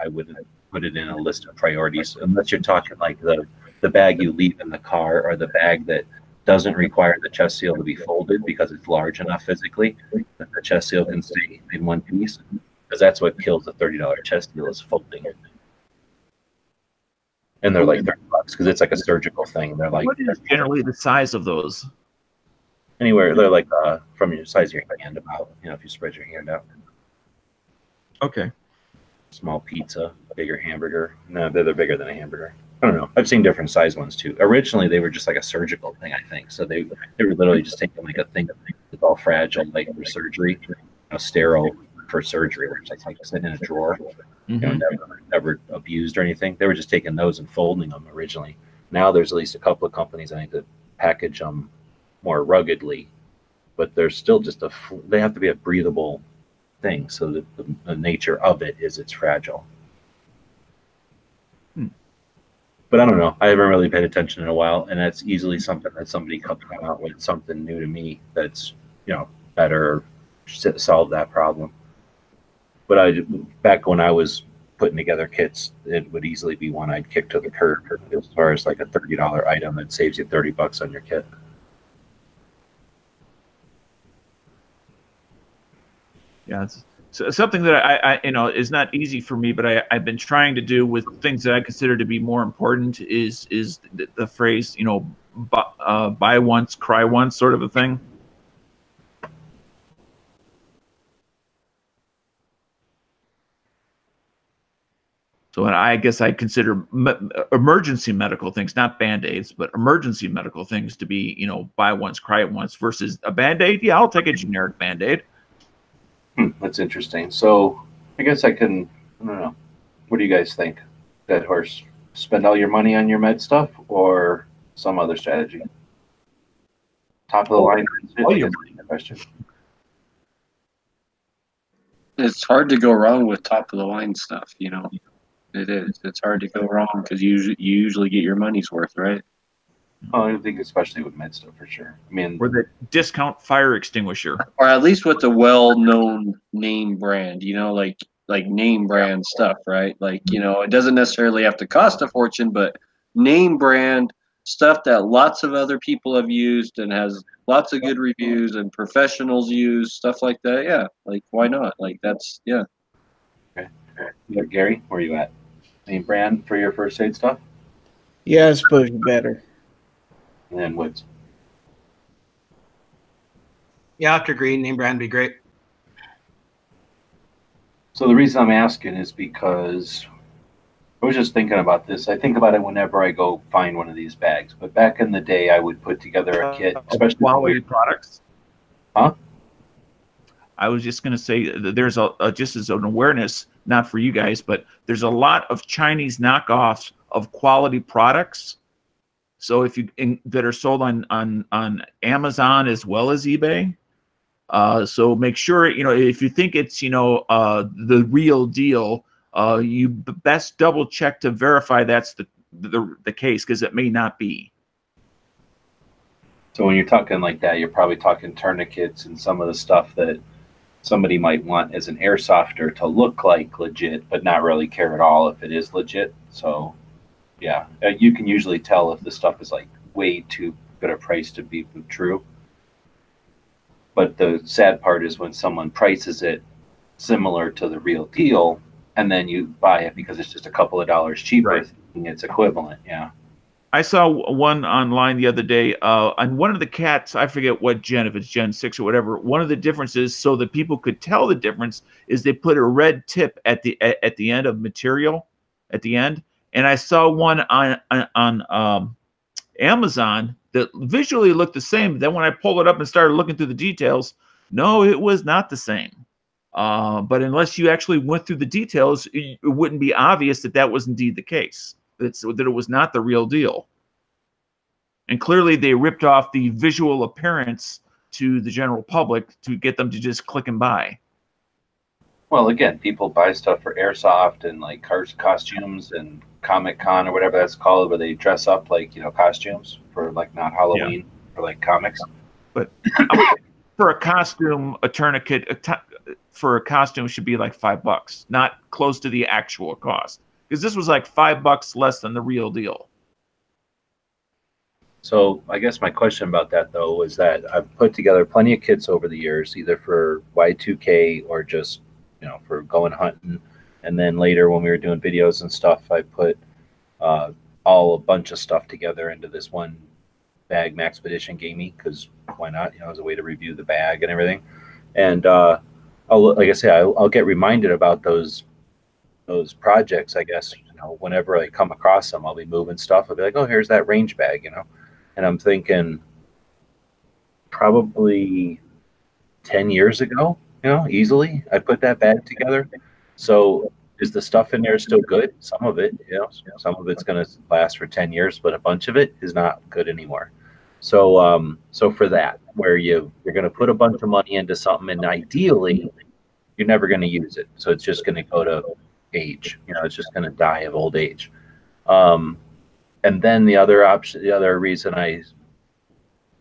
wouldn't put it in a list of priorities unless you're talking like the bag you leave in the car, or the bag that doesn't require the chest seal to be folded because it's large enough physically that the chest seal can stay in one piece. Because that's what kills a $30 chest seal, is folding it. And they're like $30 because it's like a surgical thing. They're like, what is generally the size of those? Anywhere, they're like from your size of your hand about, you know, if you spread your hand out. Okay. Small pizza, bigger hamburger. No, they're bigger than a hamburger. I don't know. I've seen different size ones too. Originally, they were just like a surgical thing, I think. So they were literally just taking like a thing that's all fragile, like for surgery, you know, sterile for surgery, which is like sitting in a drawer, Mm-hmm. you know, never abused or anything. They were just taking those and folding them originally. Now there's at least a couple of companies, I think, that package them more ruggedly, but they're still just they have to be a breathable thing. So that the nature of it is it's fragile. But I don't know. I haven't really paid attention in a while, and that's easily something that somebody could come out with, something new to me that's, you know, better solve that problem. But back when I was putting together kits, it would easily be one I'd kick to the curb as far as like a $30 item that saves you $30 on your kit. Yeah, it's something that I you know is not easy for me, but I've been trying to do with things that I consider to be more important is the phrase, you know, buy once, cry once sort of a thing. So I guess I consider emergency medical things, not Band-Aids, but emergency medical things to be, you know, buy once, cry once, versus a Band-Aid. Yeah, I'll take a generic Band-Aid. That's interesting. So I guess I don't know. What do you guys think? That horse spend all your money on your med stuff or some other strategy? Top of the line question. It's hard to go wrong with top of the line stuff, you know. It is. It's hard to go wrong because you usually get your money's worth, right? Oh, I think especially with med stuff for sure. I mean, Or the discount fire extinguisher, or at least with the well-known name brand, you know, like name brand stuff, right? Like, you know, it doesn't necessarily have to cost a fortune, but name brand stuff that lots of other people have used and has lots of good reviews and professionals use, stuff like that. Yeah, like why not? Like that's yeah. Okay. Gary, where are you at? Name brand for your first aid stuff? Yeah, I suppose you better. And then Woods. Yeah, after green, name brand would be great. So the reason I'm asking is because I was just thinking about this. I think about it whenever I go find one of these bags. But back in the day, I would put together a kit, especially quality products. Huh? I was just going to say that there's just as an awareness, not for you guys, but there's a lot of Chinese knockoffs of quality products. So if that are sold on Amazon as well as eBay. So make sure, you know, if you think it's, you know, the real deal, you best double check to verify that's the case, because it may not be. So when you're talking like that, you're probably talking tourniquets and some of the stuff that somebody might want as an airsofter to look like legit, but not really care at all if it is legit. So yeah, you can usually tell if the stuff is like way too good a price to be true. But the sad part is when someone prices it similar to the real deal, and then you buy it because it's just a couple of dollars cheaper, Right. thinking it's equivalent. Yeah. I saw one online the other day, on one of the cats. I forget what gen, if it's Gen 6 or whatever. One of the differences, so that people could tell the difference, is they put a red tip at the end of material, at the end. And I saw one on Amazon that visually looked the same. Then when I pulled it up and started looking through the details, no, it was not the same. But unless you actually went through the details, it wouldn't be obvious that that was indeed the case. That it was not the real deal. And clearly they ripped off the visual appearance to the general public to get them to just click and buy. Well, again, people buy stuff for airsoft and like costumes and Comic Con or whatever that's called, where they dress up like, costumes for like not Halloween, for like comics. But for a costume, a tourniquet for a costume should be like $5, not close to the actual cost. Because this was like $5 less than the real deal. So I guess my question about that though was that I've put together plenty of kits over the years, either for Y2K or just, for going hunting. And then later when we were doing videos and stuff, I put a bunch of stuff together into this one bag Maxpedition gave me, because why not? As a way to review the bag and everything. And like I say, I'll get reminded about those projects, I guess. Whenever I come across them, I'll be moving stuff. I'll be like, oh, here's that range bag, And I'm thinking probably 10 years ago, easily, I put that bag together. So is the stuff in there still good? Some of it, some of it's going to last for 10 years, but a bunch of it is not good anymore. So, so for that, where you're going to put a bunch of money into something, and ideally, you're never going to use it. So it's just going to go to age. It's just going to die of old age. And then the other reason I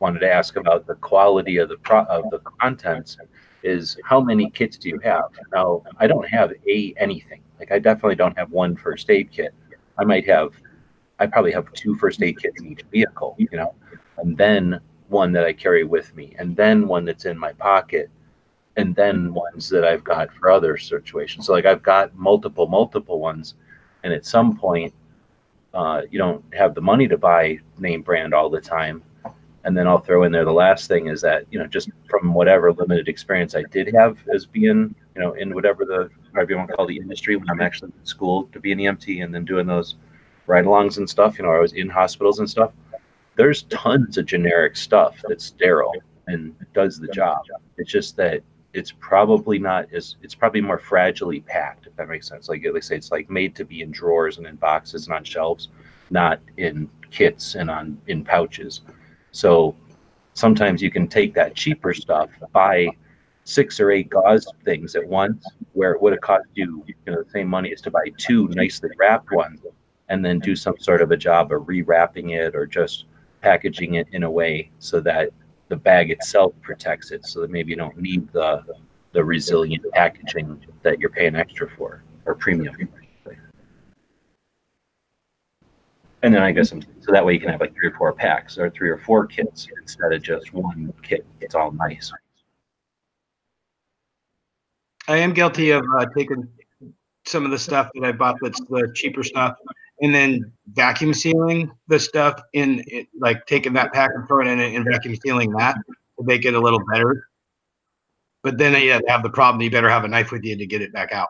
wanted to ask about the quality of the contents is, how many kits do you have? Now, I don't have anything. Like, I definitely don't have one first aid kit. I probably have 2 first aid kits in each vehicle, and then one that I carry with me, and then one that's in my pocket, and then ones that I've got for other situations. So like, I've got multiple ones, and at some point, you don't have the money to buy name brand all the time. And then I'll throw in there, the last thing is that, just from whatever limited experience I did have as being, in whatever you want to call the industry, when I'm actually in school to be an EMT and then doing those ride-alongs and stuff, I was in hospitals and stuff. There's tons of generic stuff that's sterile and does the job. It's just that it's probably more fragilely packed, if that makes sense. Like they say, it's like made to be in drawers and in boxes and on shelves, not in kits and in pouches. So sometimes you can take that cheaper stuff, buy 6 or 8 gauze things at once, where it would have cost you, the same money as to buy 2 nicely wrapped ones, and then do some sort of a job of rewrapping it or just packaging it in a way so that the bag itself protects it, so that maybe you don't need the resilient packaging that you're paying extra for, or premium. And then I guess, so that way you can have like 3 or 4 packs or 3 or 4 kits instead of just one kit. It's all nice. I am guilty of taking some of the stuff that I bought that's the cheaper stuff, and then vacuum sealing the stuff in it, like taking that pack and throwing it in and vacuum sealing that to make it a little better. But then you have the problem, you better have a knife with you to get it back out.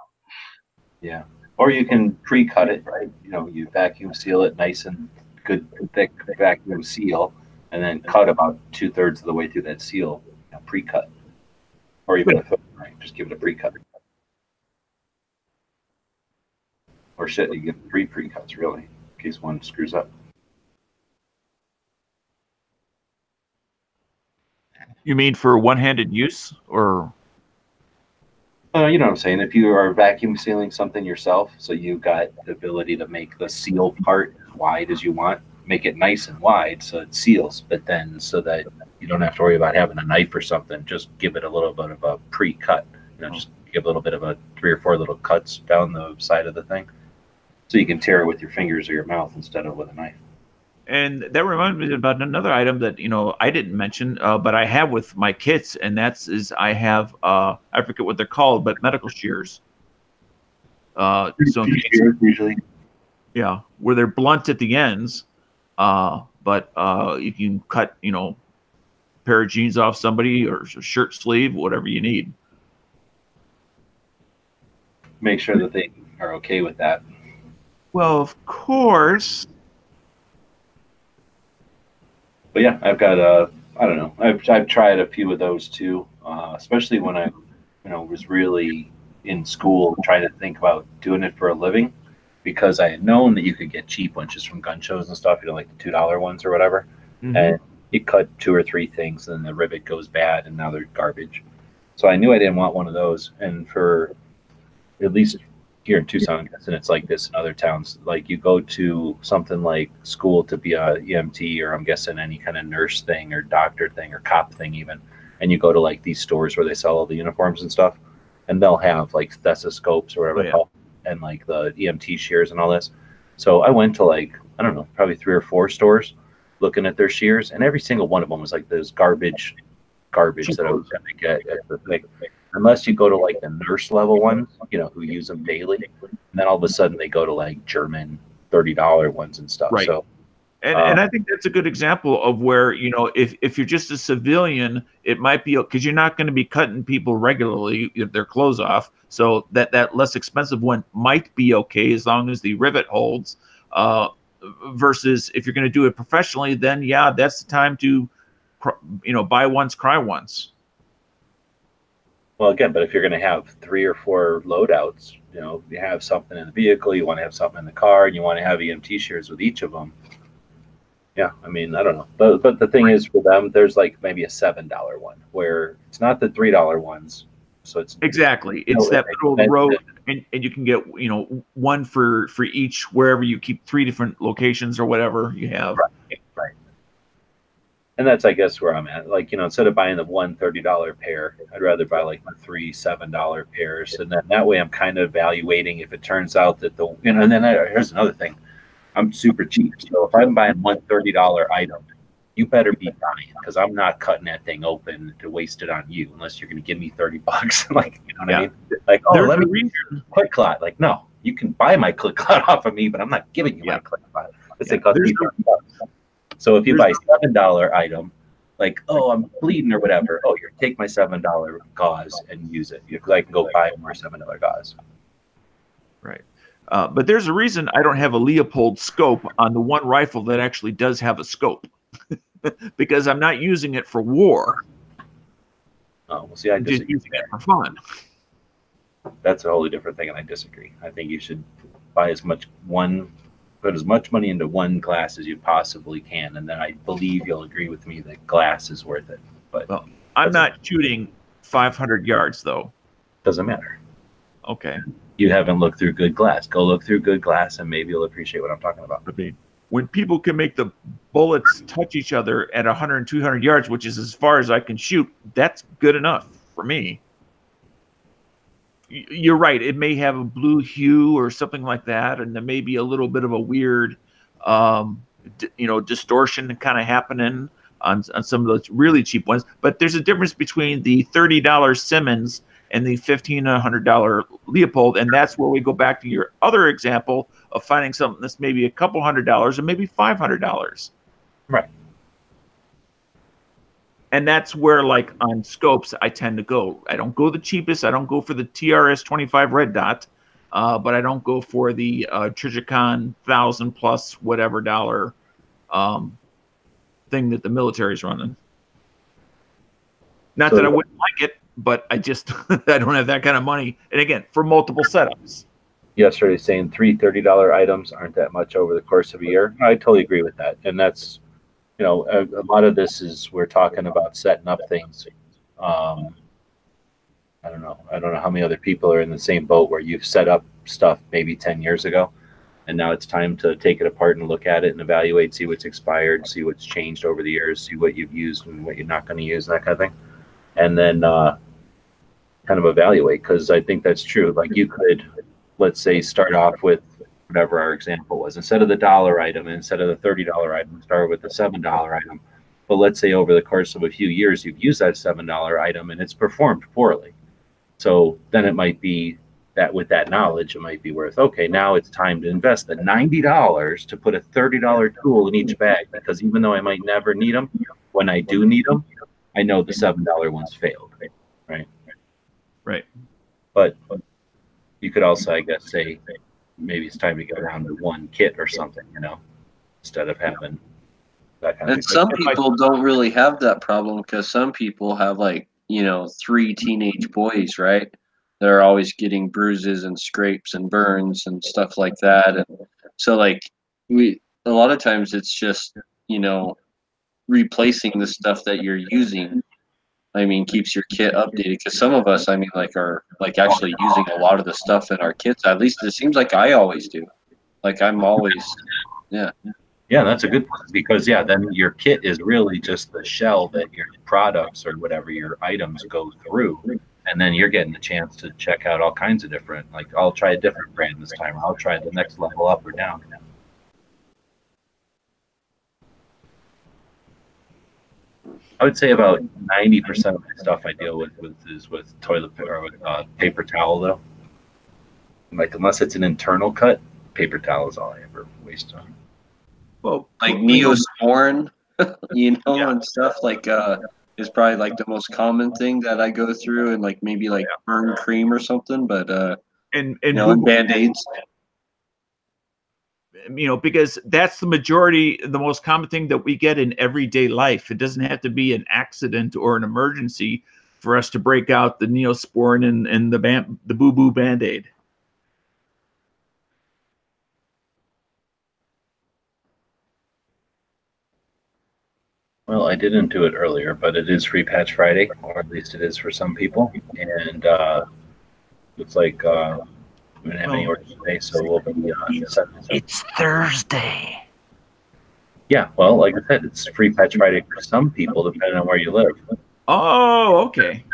Yeah. Or you can pre-cut it, right? You vacuum seal it nice and good, thick vacuum seal, and then cut about 2/3 of the way through that seal, pre-cut. Or even just give it a pre-cut. Or shit, you get 3 pre-cuts really, in case one screws up. You mean for one-handed use, or? You know what I'm saying? If you are vacuum sealing something yourself, so you got the ability to make the seal part as wide as you want, make it nice and wide so it seals, but then so that you don't have to worry about having a knife or something, just give it a little bit of a pre-cut. Just give a little bit of a 3 or 4 little cuts down the side of the thing, so you can tear it with your fingers or your mouth instead of with a knife. And that reminds me about another item that I didn't mention, but I have with my kits, and I have I forget what they're called, but medical shears. So shears usually, yeah, where they're blunt at the ends, but you can cut a pair of jeans off somebody or a shirt sleeve, whatever you need. Make sure that they are okay with that. Well, of course. But yeah, I've got I don't know. I've tried a few of those too, especially when I, was really in school trying to think about doing it for a living, because I had known that you could get cheap ones just from gun shows and stuff, like the $2 ones or whatever, and you cut 2 or 3 things, and the rivet goes bad, and now they're garbage. So I knew I didn't want one of those, and for at least here in Tucson, and it's like this in other towns. Like you go to something like school to be a EMT, or I'm guessing any kind of nurse thing or doctor thing or cop thing even, and you go to like these stores where they sell all the uniforms and stuff, and they'll have like stethoscopes or whatever, and like the EMT shears and all this. So I went to like, I don't know, probably 3 or 4 stores looking at their shears, and every single one of them was like those garbage that I was going to get at the thing. Unless you go to like the nurse level ones, who use them daily, and then all of a sudden they go to like German $30 ones and stuff. Right. So, and I think that's a good example of where, if you're just a civilian, it might be because you're not going to be cutting people regularly if their clothes off. So that less expensive one might be okay as long as the rivet holds. Versus if you're going to do it professionally, then yeah, that's the time to, buy once, cry once. Well, again, but if you're going to have 3 or 4 loadouts, you have something in the vehicle, you want to have something in the car, and you want to have EMT shears with each of them. Yeah, I mean, I don't know. But the thing is, for them, there's like maybe a $7 one where it's not the $3 ones. So it's exactly, it's that middle of the road, and you can get one for each wherever you keep 3 different locations or whatever you have. Right. And that's, I guess, where I'm at. Like, instead of buying the one $30 pair, I'd rather buy like the 3 $7 pairs. And then that way I'm kind of evaluating if it turns out that and then here's another thing. I'm super cheap. So if I'm buying one $30 item, you better be buying, because I'm not cutting that thing open to waste it on you unless you're going to give me $30. Like, you know what I mean? Like, let me read your click clot. Like, no, you can buy my click clot off of me, but I'm not giving you my click clot. It's like $30. So if you buy $7 item, like, oh, I'm bleeding or whatever, oh, here, take my $7 gauze and use it, because I can go buy more $7 gauze. Right. But there's a reason I don't have a Leopold scope on the one rifle that actually does have a scope, because I'm not using it for war. Oh, well, see, I disagree. Just using it for fun. That's a wholly different thing, and I disagree. I think you should buy put as much money into one glass as you possibly can, and then I believe you'll agree with me that glass is worth it. But well, I'm not shooting 500 yards, though. Doesn't matter. Okay. You haven't looked through good glass. Go look through good glass, and maybe you'll appreciate what I'm talking about. When people can make the bullets touch each other at 100 and 200 yards, which is as far as I can shoot, that's good enough for me. You're right. It may have a blue hue or something like that, and there may be a little bit of a weird, distortion kind of happening on some of those really cheap ones. But there's a difference between the $30 Simmons and the $1,500 Leopold, and that's where we go back to your other example of finding something that's maybe a couple $100 or maybe $500. Right. And that's where, like, on scopes, I tend to go. I don't go the cheapest. I don't go for the TRS 25 red dot, but I don't go for the Trijicon 1,000 plus whatever dollar thing that the military's running. Not that I wouldn't like it, but I just I don't have that kind of money. And again, for multiple setups. Yesterday saying 3 $30 items aren't that much over the course of a year. I totally agree with that, and that's. A lot of this is we're talking about setting up things. I don't know how many other people are in the same boat where you've set up stuff maybe 10 years ago, And now it's time to take it apart and look at it and evaluate, see what's expired, see what's changed over the years, see what you've used and what you're not going to use, that kind of thing. And then kind of evaluate, because I think that's true. Like you could, let's say, start off with whatever our example was. Instead of the dollar item, instead of the $30 item, start with the $7 item. But let's say over the course of a few years, you've used that $7 item and it's performed poorly. So then it might be that with that knowledge, it might be worth, okay, now it's time to invest the $90 to put a $30 tool in each bag, because even though I might never need them, when I do need them, I know the $7 ones failed, right? Right. But you could also, I guess, say maybe it's time to go down to one kit or something, instead of having that kind of And thing. some people don't really have that problem, because some people have, like, 3 teenage boys, right? They're always getting bruises and scrapes and burns and stuff like that. And so, like, a lot of times it's just, replacing the stuff that you're using. I mean, keeps your kit updated, because some of us, I mean, like, are like actually using a lot of the stuff in our kits. At least it seems like I always do. Like, I'm always, yeah. Yeah, that's a good point, because then your kit is really just the shell that your products or whatever your items go through, and then you're getting the chance to check out all kinds of different. Like, I'll try a different brand this time, or I'll try the next level up or down. I would say about 90% of the stuff I deal with is with toilet or with paper towel, though. Like, unless it's an internal cut, paper towel is all I ever waste on. Well, Like Neosporin, and stuff like is probably like the most common thing that I go through, and like maybe like burn cream or something, but and and Band-Aids. Because that's the most common thing that we get in everyday life. It doesn't have to be an accident or an emergency for us to break out the Neosporin and the Boo Boo Band-Aid. Well, I didn't do it earlier, but it is Free Patch Friday, or at least it is for some people. And looks like we didn't have any orders today, so we'll be It's Thursday. Yeah, well, like I said, it's Free Patch Friday for some people, depending on where you live. Oh, okay.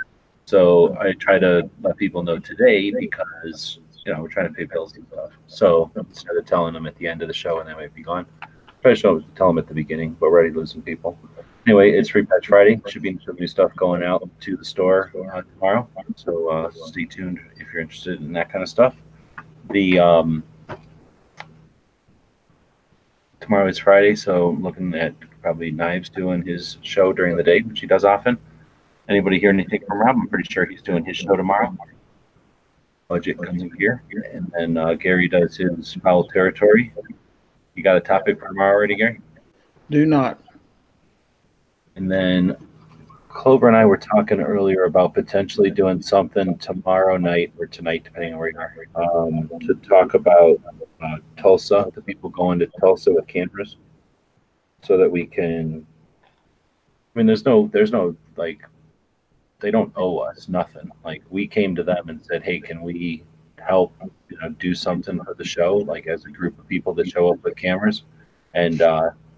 So I try to let people know today, because we're trying to pay bills and stuff. So instead of telling them at the end of the show and they might be gone, try to tell them at the beginning, but we're already losing people. Anyway, it's Free Patch Friday. Should be some new stuff going out to the store tomorrow. So stay tuned if you're interested in that kind of stuff. Tomorrow is Friday, so I'm looking at probably Knives doing his show during the day, which he does often. Anybody hear anything from Rob? I'm pretty sure he's doing his show tomorrow. Budget comes in here, and then Gary does his Foul Territory. You got a topic for tomorrow already, Gary? Do not. And then Clover and I were talking earlier about potentially doing something tomorrow night or tonight, depending on where you are, to talk about Tulsa, the people going to Tulsa with cameras, so that we can. I mean, there's no like, they don't owe us nothing. Like, we came to them and said, hey, can we help do something for the show, like as a group of people that show up with cameras, and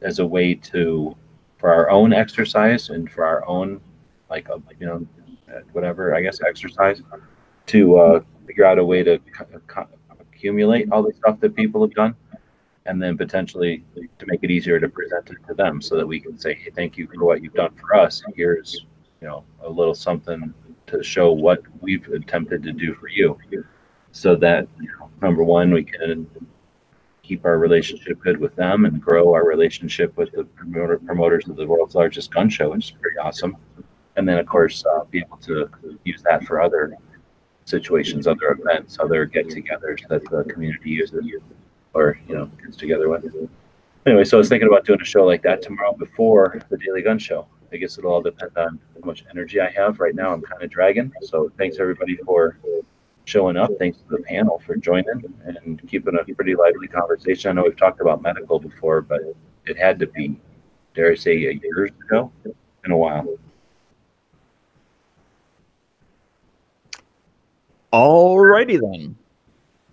as a way for our own exercise and for our own whatever, I guess, exercise, to figure out a way to accumulate all the stuff that people have done, and then potentially to make it easier to present it to them, so that we can say, hey, thank you for what you've done for us. Here's a little something to show what we've attempted to do for you, so that number one, we can keep our relationship good with them and grow our relationship with the promoters of the world's largest gun show, which is pretty awesome. And then, of course, be able to use that for other situations, other events, other get-togethers that the community uses or gets together with. Anyway, so I was thinking about doing a show like that tomorrow before the Daily Gun Show. I guess it'll all depend on how much energy I have. Right now, I'm kind of dragging. So thanks, everybody, for showing up. Thanks to the panel for joining and keeping a pretty lively conversation. I know we've talked about medical before, but it had to be, dare I say, a year ago. It's been a while. All righty then.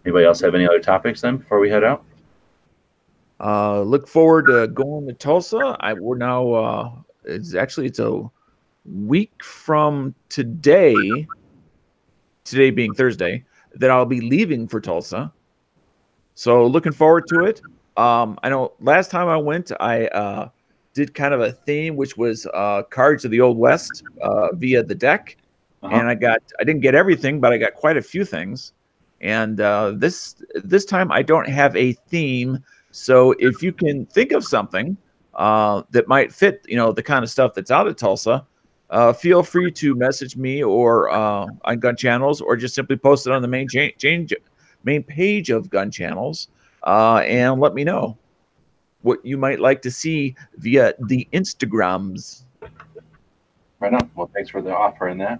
Anybody else have any other topics then before we head out? Look forward to going to Tulsa. We're now it's a week from today. Today being Thursday, that I'll be leaving for Tulsa. So looking forward to it. I know last time I went, I did kind of a theme, which was Cards of the Old West via the deck, and I didn't get everything, but I got quite a few things. And this time I don't have a theme. So if you can think of something that might fit, the kind of stuff that's out of Tulsa, feel free to message me or on Gun Channels, or just simply post it on the main page of Gun Channels, and let me know what you might like to see via the Instagrams. Right on. Well, thanks for the offer in that.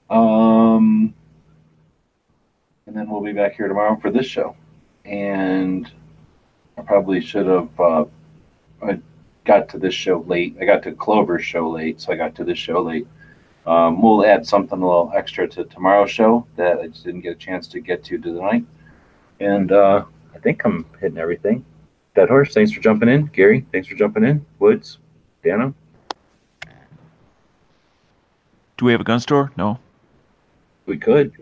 And then we'll be back here tomorrow for this show. And I probably should have. I got to this show late. I got to Clover's show late, so I got to this show late. We'll add something a little extra to tomorrow's show that I just didn't get a chance to get to tonight. And I think I'm hitting everything. Dead Horse, thanks for jumping in. Gary, thanks for jumping in. Woods, Dano. Do we have a gun store? No. We could.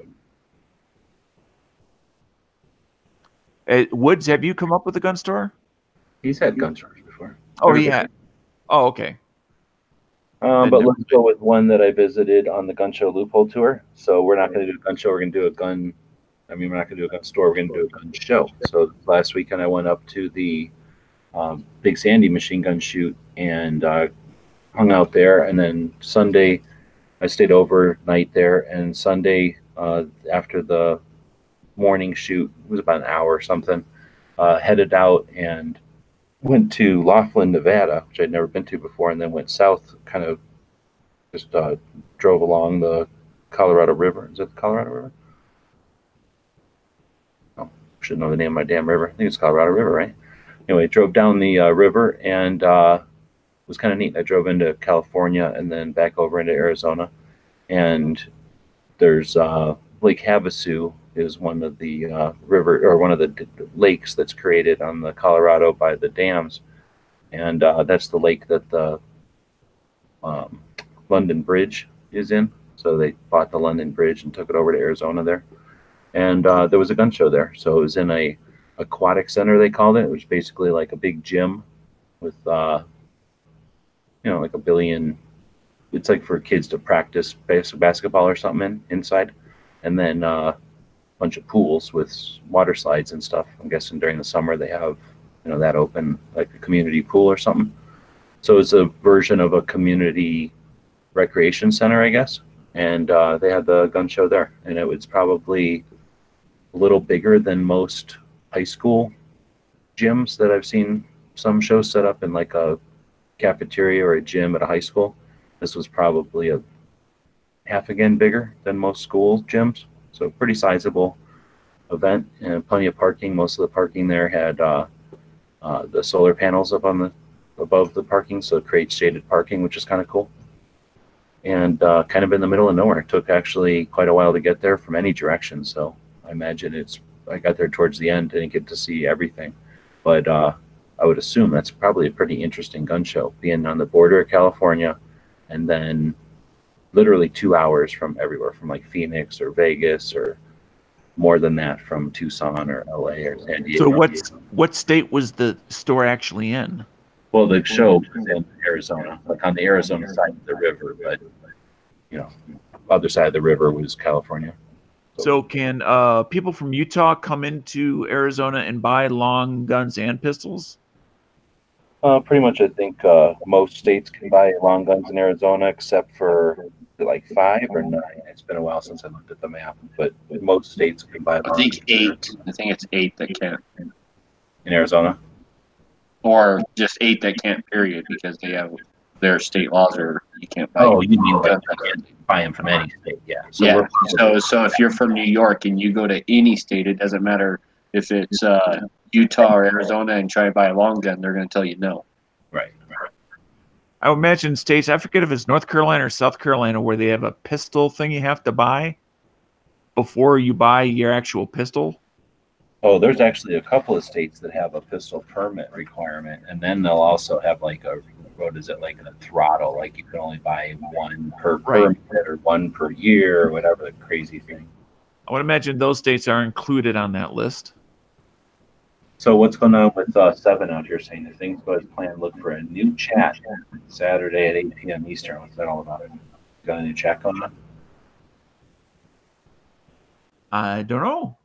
Woods, have you come up with a gun store? He's had gun stores before. Oh, he had. Oh, okay. But let's go with one that I visited on the gun show loophole tour. So we're not going to do a gun show. We're going to do a gun. We're not going to do a gun store. We're going to do a gun show. So last weekend I went up to the Big Sandy machine gun shoot and hung out there. And then Sunday I stayed overnight there. And Sunday after the morning shoot, it was about an hour or something, headed out and went to Laughlin, Nevada, which I'd never been to before, and then went south, kind of just drove along the Colorado River. Is that the Colorado River? Oh, should know the name of my damn river. I think it's Colorado River, right? Anyway, drove down the river, and it was kind of neat. I drove into California and then back over into Arizona, and there's Lake Havasu is one of the one of the lakes that's created on the Colorado by the dams, and that's the lake that the London Bridge is in. So they bought the London Bridge and took it over to Arizona there, and there was a gun show there. So it was in a aquatic center, they called it. It was basically like a big gym with like a billion. It's like for kids to practice basketball or something inside, and then bunch of pools with water slides and stuff. I'm guessing during the summer they have that open, like a community pool or something. So it's a version of a community recreation center, I guess. And they had the gun show there, and it was probably a little bigger than most high school gyms that I've seen some shows set up in, like a cafeteria or a gym at a high school. This was probably a half again bigger than most school gyms. So pretty sizable event, and plenty of parking. Most of the parking there had the solar panels up on above the parking, so it creates shaded parking, which is kind of cool. And kind of in the middle of nowhere. It took actually quite a while to get there from any direction. So I imagine I got there towards the end, didn't get to see everything, but I would assume that's probably a pretty interesting gun show, being on the border of California, and then literally 2 hours from everywhere, from like Phoenix or Vegas, or more than that from Tucson or LA or San Diego. So what state was the store actually in? Well, the show was in Arizona, like on the Arizona side of the river, but other side of the river was California. So can people from Utah come into Arizona and buy long guns and pistols? Pretty much, I think most states can buy long guns in Arizona, except for like 5 or 9. It's been a while since I looked at the map, but most states can buy. I think 8. I think it's 8 that can't. In Arizona, or just 8 that can't. Period, because they have their state laws, or you can't buy. Oh, you mean like you can't buy them from any state? Yeah. So yeah. So if you're from New York and you go to any state, it doesn't matter if it's Utah or Arizona, and try to buy a long gun, they're going to tell you no. Right. I would imagine states, I forget if it's North Carolina or South Carolina, where they have a pistol thing you have to buy before you buy your actual pistol. Oh, there's actually a couple of states that have a pistol permit requirement, and then they'll also have like a, what is it, like a throttle, like you can only buy one per Right. permit or one per year or whatever the crazy thing. I would imagine those states are included on that list. So what's going on with 7 out here saying that things go as planned? Look for a new chat Saturday at 8 p.m. Eastern. What's that all about? Got a new chat going on? I don't know.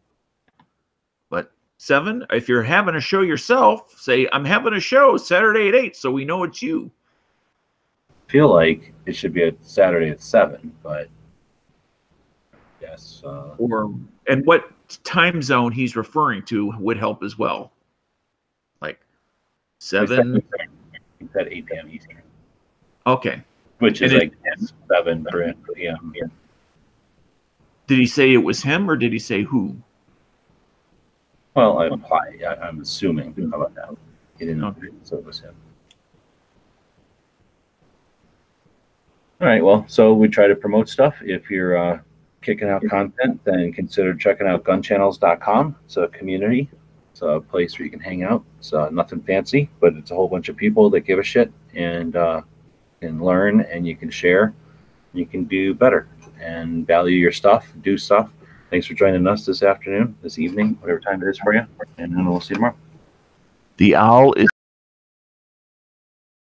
But 7, if you're having a show yourself, say, I'm having a show Saturday at 8, so we know it's you. I feel like it should be a Saturday at 7, but yes. And what time zone he's referring to would help as well. Like 7. He said 8 p.m. Eastern. Okay. Which is And like 7 p.m. Did he say it was him or did he say who? Well, I'm assuming. How about that? He didn't know, so it was him. All right, well, so we try to promote stuff. If you're kicking out content, then consider checking out gunchannels.com. It's a community. It's a place where you can hang out. It's nothing fancy, but it's a whole bunch of people that give a shit and can learn, and you can share. You can do better and value your stuff, do stuff. Thanks for joining us this afternoon, this evening, whatever time it is for you, and then we'll see you tomorrow. The owl is